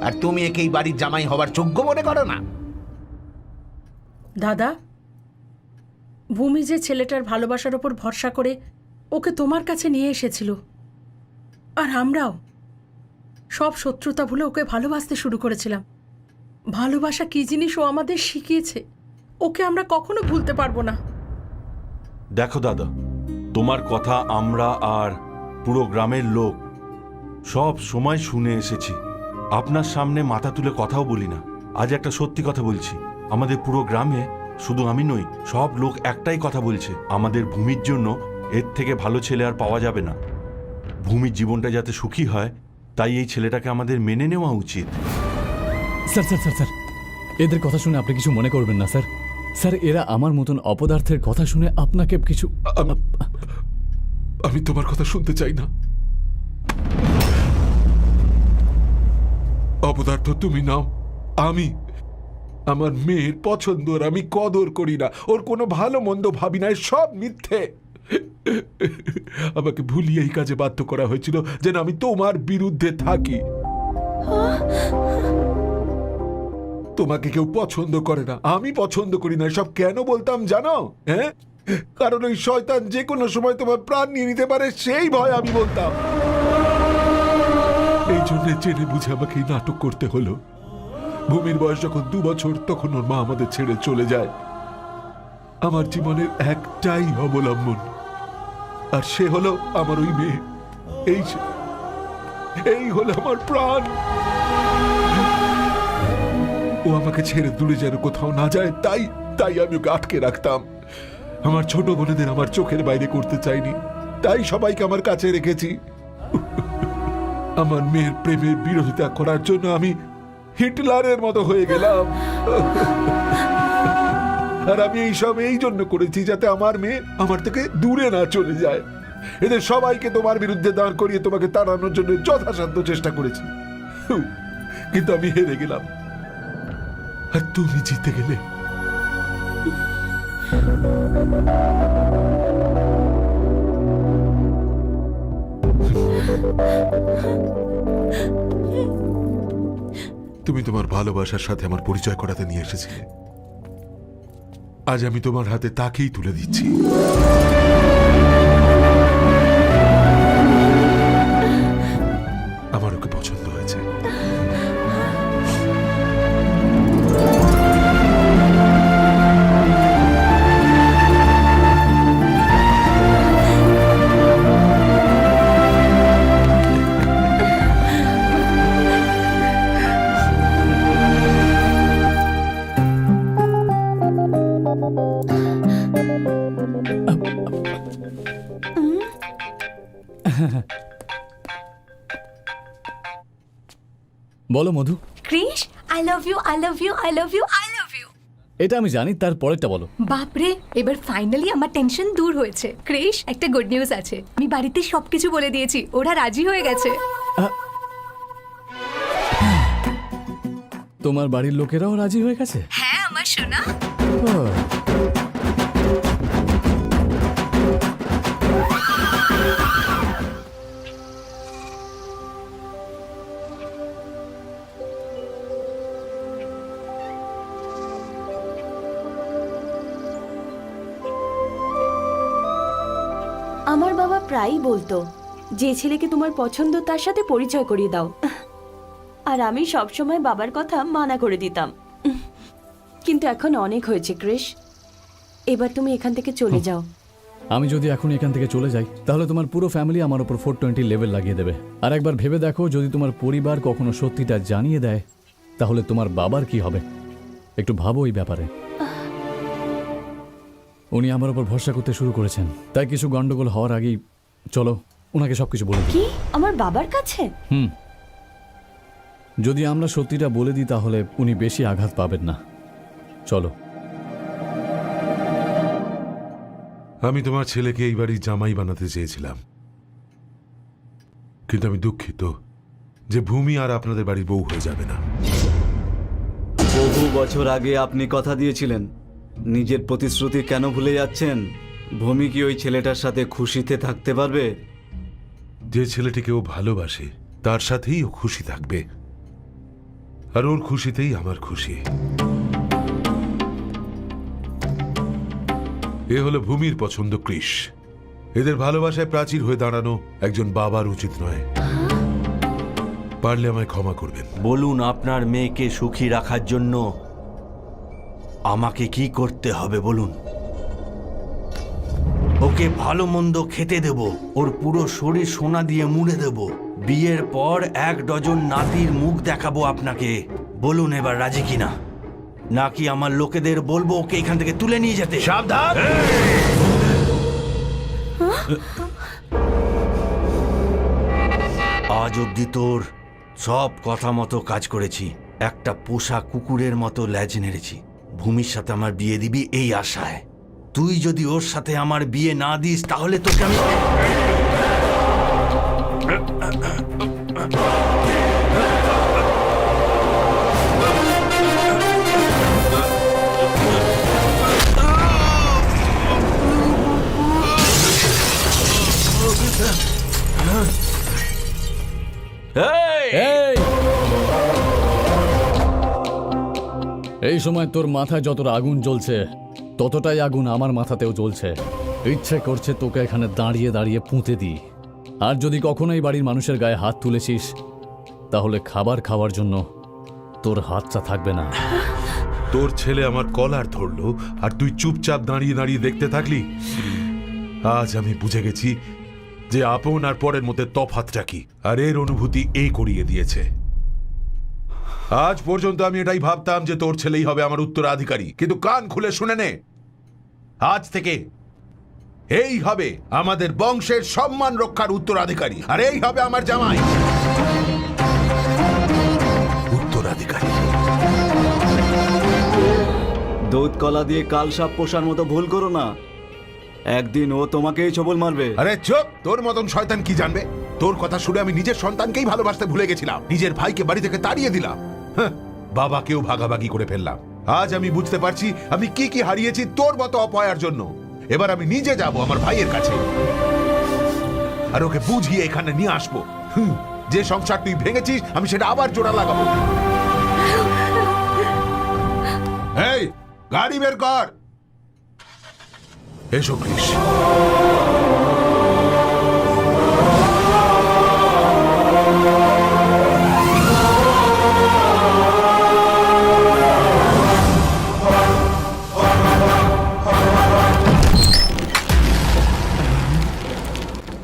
Speaker 12: আর তুমি একে এই বাড়ির জামাই হবার যোগ্য মনে করো না?
Speaker 5: দাদা, ভূমি যে ছেলেটার ভালোবাসার ওপর ভরসা করে ওকে তোমার কাছে নিয়ে এসেছিল, আর আমরাও সব শত্রুতা ভুলে ওকে ভালোবাসতে শুরু করেছিলাম। ভালোবাসা কি জিনিস ও আমাদের শিখিয়েছে, ওকে আমরা কখনো ভুলতে পারবো না।
Speaker 2: দেখো দাদা, তোমার কথা আমরা আর পুরো গ্রামের লোক সব সময় শুনে এসেছি। আপনার সামনে মাথা তুলে কথাও বলি না। আজ একটা সত্যি কথা বলছি, আমাদের পুরো গ্রামে শুধু আমি নই, সব লোক একটাই কথা বলছে, আমাদের ভূমির জন্য এর থেকে ভালো ছেলে আর পাওয়া যাবে না। ভূমির জীবনটা যাতে সুখী হয়, তাই এই ছেলেটাকে আমাদের মেনে নেওয়া উচিত।
Speaker 4: স্যার স্যার স্যার স্যার, এদের কথা শুনে আপনি কিছু মনে করবেন না স্যার। স্যার, এরা আমার মতন অপদার্থের কথা শুনে আপনাকে কিছু...
Speaker 9: আমি তোমার কথা শুনতে চাই না। অপদার্থ তুমি নাও, আমি আমার মেয়ের পছন্দ আর আমি কদর করি না, ওর কোনো ভালো মন্দ ভাবি না, সব মিথ্যে। আমাকে ভুলিয়ে এই কাজে বাধ্য করা হয়েছিল যেন আমি তোমার বিরুদ্ধে থাকি। তোমাকে কেউ পছন্দ করে না, আমি পছন্দ করি না, সব কেন বলতাম জানো? হ্যাঁ, কারণ ওই শয়তান যে কোনো সময় তোমার প্রাণ নিয়ে নিতে পারে, সেই ভয় আমি বলতাম। এই জন্য জেনে বুঝে আমাকে এই নাটক করতে হলো। ভূমির বয়স যখন 2 বছর, তখন ওর মা আমাদের ছেড়ে চলে যায়। আমার জীবনের একটাই অবলম্বন, আর সে হলো আমার ওই মেয়ে। এই হলো আমার প্রাণ। ও আমাকে ছেড়ে দূরে যেন কোথাও না যায়, তাই আমি ওকে আটকে রাখতাম। আমার ছোট বোনেদের আমার চোখের বাইরে করতে চাইনি, তাই সবাইকে আমার কাছে রেখেছি। আমার মেয়ের প্রেমের বিরোধিতা করার জন্য আমি হিটলারের মতো হয়ে গেলাম। আর আমি এই জন্য করেছি যাতে আমার মেয়ে আমার থেকে দূরে না চলে যায়। এদের সবাইকে তোমার বিরুদ্ধে দাঁড় করিয়ে তোমাকে তাড়ানোর জন্য যথাসাধ্য চেষ্টা করেছি, কিন্তু আমি হেরে গেলাম আর তুমি জিতে গেলে। তুমি তোমার ভালোবাসার সাথে আমার পরিচয় করাতে নিয়ে এসেছিলে, আজ আমি তোমার হাতে তাকেই তুলে দিচ্ছি। আমার ওকে পছন্দ হয়েছে।
Speaker 4: বলো Madhu.
Speaker 7: Krish, I love you, I love you, I love you, I love you.
Speaker 4: এটা আমি জানি, তার পরেরটা বলো।
Speaker 7: বাপরে, এবার ফাইনালি আমার টেনশন দূর হয়েছে। ক্রিশ, একটা গুড নিউজ আছে। আমি বাড়িতে সবকিছু বলে দিয়েছি, ওরা রাজি হয়ে গেছে।
Speaker 4: তোমার বাড়ির লোকেরাও রাজি হয়ে গেছে?
Speaker 7: হ্যাঁ আমার সোনা।
Speaker 8: আমার বাবা প্রায়ই বলতো, যে ছেলেকে তোমার পছন্দ তার সাথে পরিচয় করিয়ে দাও, আর আমি সবসময় বাবার কথা মানা করে দিতাম। কিন্তু এখন অনেক হয়েছে কৃষ, এবার তুমি এখান থেকে চলে যাও।
Speaker 4: আমি যদি এখন এখান থেকে চলে যাই তাহলে তোমার পুরো ফ্যামিলি আমার উপর 420 লেভেল লাগিয়ে দেবে। আর একবার ভেবে দেখো, যদি তোমার পরিবার কখনো সত্যিটা জানিয়ে দেয় তাহলে তোমার বাবার কি হবে? একটু ভাবো এই ব্যাপারে। উনি আমার উপর ভরসা করতে শুরু করেছেন, তাই কিছু গন্ডগোল হওয়ার আগেই চলো ওনাকে সবকিছু বলে দিই।
Speaker 8: কি, আমার বাবার কাছে?
Speaker 4: যদি আমরা সত্যিটা বলে দিই তাহলে উনি বেশি আঘাত পাবেন না। চলো।
Speaker 9: আমি তোমার ছেলেকে এই বাড়ির জামাই বানাতে চেয়েছিলাম, কিন্তু আমি দুঃখিত যে ভূমি আর আপনাদের বাড়ির বউ হয়ে যাবে না।
Speaker 3: বহু বছর আগে আপনি কথা দিয়েছিলেন, নিজের প্রতিশ্রুতি কেন ভুলে যাচ্ছেন? ভূমি কি ওই ছেলেটার সাথে খুশিতে থাকতে পারবে?
Speaker 9: যে ছেলেটিকে ও ভালোবাসে তার সাথেই ও খুশি থাকবে, আর ওর খুশিতেই আমার খুশি। এ হলো ভূমির পছন্দ কৃষ। এদের ভালোবাসায় প্রাচীর হয়ে দাঁড়ানো একজন বাবার উচিত নয়। পারলে আমায় ক্ষমা করবেন।
Speaker 2: বলুন, আপনার মেয়েকে সুখী রাখার জন্য আমাকে কি করতে হবে বলুন। ওকে ভালো মন্দ খেতে দেব, ওর পুরো শরীর সোনা দিয়ে মুড়ে দেব, বিয়ের পর 1 ডজন নাতির মুখ দেখাবো আপনাকে। বলুন এবার রাজি কিনা, নাকি আমার লোকেদের বলবো ওকে এখান থেকে তুলে নিয়ে যেতে?
Speaker 12: সাবধান।
Speaker 2: আজ অব্দি তোর সব কথা মতো কাজ করেছি, একটা পোষা কুকুরের মতো ল্যাজ নেড়েছি। ভূমির সাথে আমার বিয়ে দিবি এই আশায়। তুই যদি ওর সাথে আমার বিয়ে না দিস তাহলে তোকে আমি
Speaker 4: এই! এই সময় তোর মাথায় যতটা আগুন জ্বলছে ততটাই আগুন আমার মাথাতেও জ্বলছে। ইচ্ছে করছে তোকে এখানে দাঁড়িয়ে দাঁড়িয়ে পুঁতে দিই। আর যদি কখনোই বাড়ির মানুষের গায়ে হাত তুলেছিস তাহলে খাবার খাওয়ার জন্য তোর হাতটা থাকবে না।
Speaker 9: তোর ছেলে আমার কলার ধরলো আর তুই চুপচাপ দাঁড়িয়ে দাঁড়িয়ে দেখতে থাকলি। আজ আমি বুঝে গেছি যে আপন আর পরের মধ্যে তফাৎটা কি, আর এর অনুভূতি এই করিয়ে দিয়েছে। আজ পর্যন্ত আমি এটাই ভাবতাম যে তোর ছেলেই হবে আমার উত্তরাধিকারী, কিন্তু কান খুলে শুনে নে, আজ থেকে এই হবে আমাদের বংশের সম্মান রক্ষার উত্তরাধিকারী, আর এই হবে আমার জামাই উত্তরাধিকারী।
Speaker 3: দুধ কলা দিয়ে কাল সাপ পোষার মতো ভুল করো না, একদিন ও তোমাকেই ছবল মারবে।
Speaker 9: আরে চুপ, তোর মতন শয়তান কি জানবে? তোর কথা শুনে আমি নিজের সন্তানকেই ভালোবাসতে ভুলে গেছিলাম, নিজের ভাইকে বাড়ি থেকে তাড়িয়ে দিলাম, বাবাকেও ভাগাভাগি করে ফেললাম। আজ আমি বুঝতে পারছি আমি কি কি হারিয়েছি তোর মতো অপয়ার জন্য। এবার আমি নিজে যাব আমার ভাইয়ের কাছে আর ওকে বুঝিয়ে এখানে নিয়ে আসবো। যে সংসার তুই ভেঙেছিস আমি সেটা আবার জোড়া লাগাবো। এই গাড়ি বের কর। এসো কৃষ।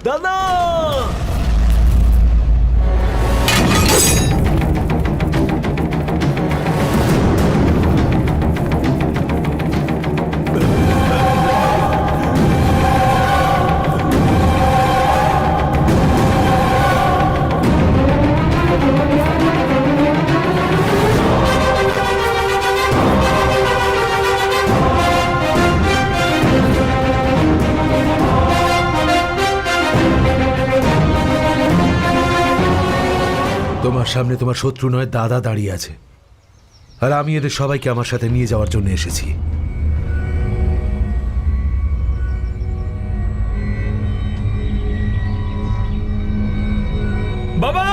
Speaker 3: দাদা!
Speaker 9: তোমার সামনে তোমার শত্রু নয় দাদা দাঁড়িয়ে আছে, আর আমি এদের সবাইকে আমার সাথে নিয়ে যাওয়ার জন্য এসেছি।
Speaker 11: বাবা,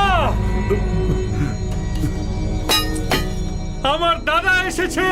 Speaker 11: আমার দাদা এসেছে।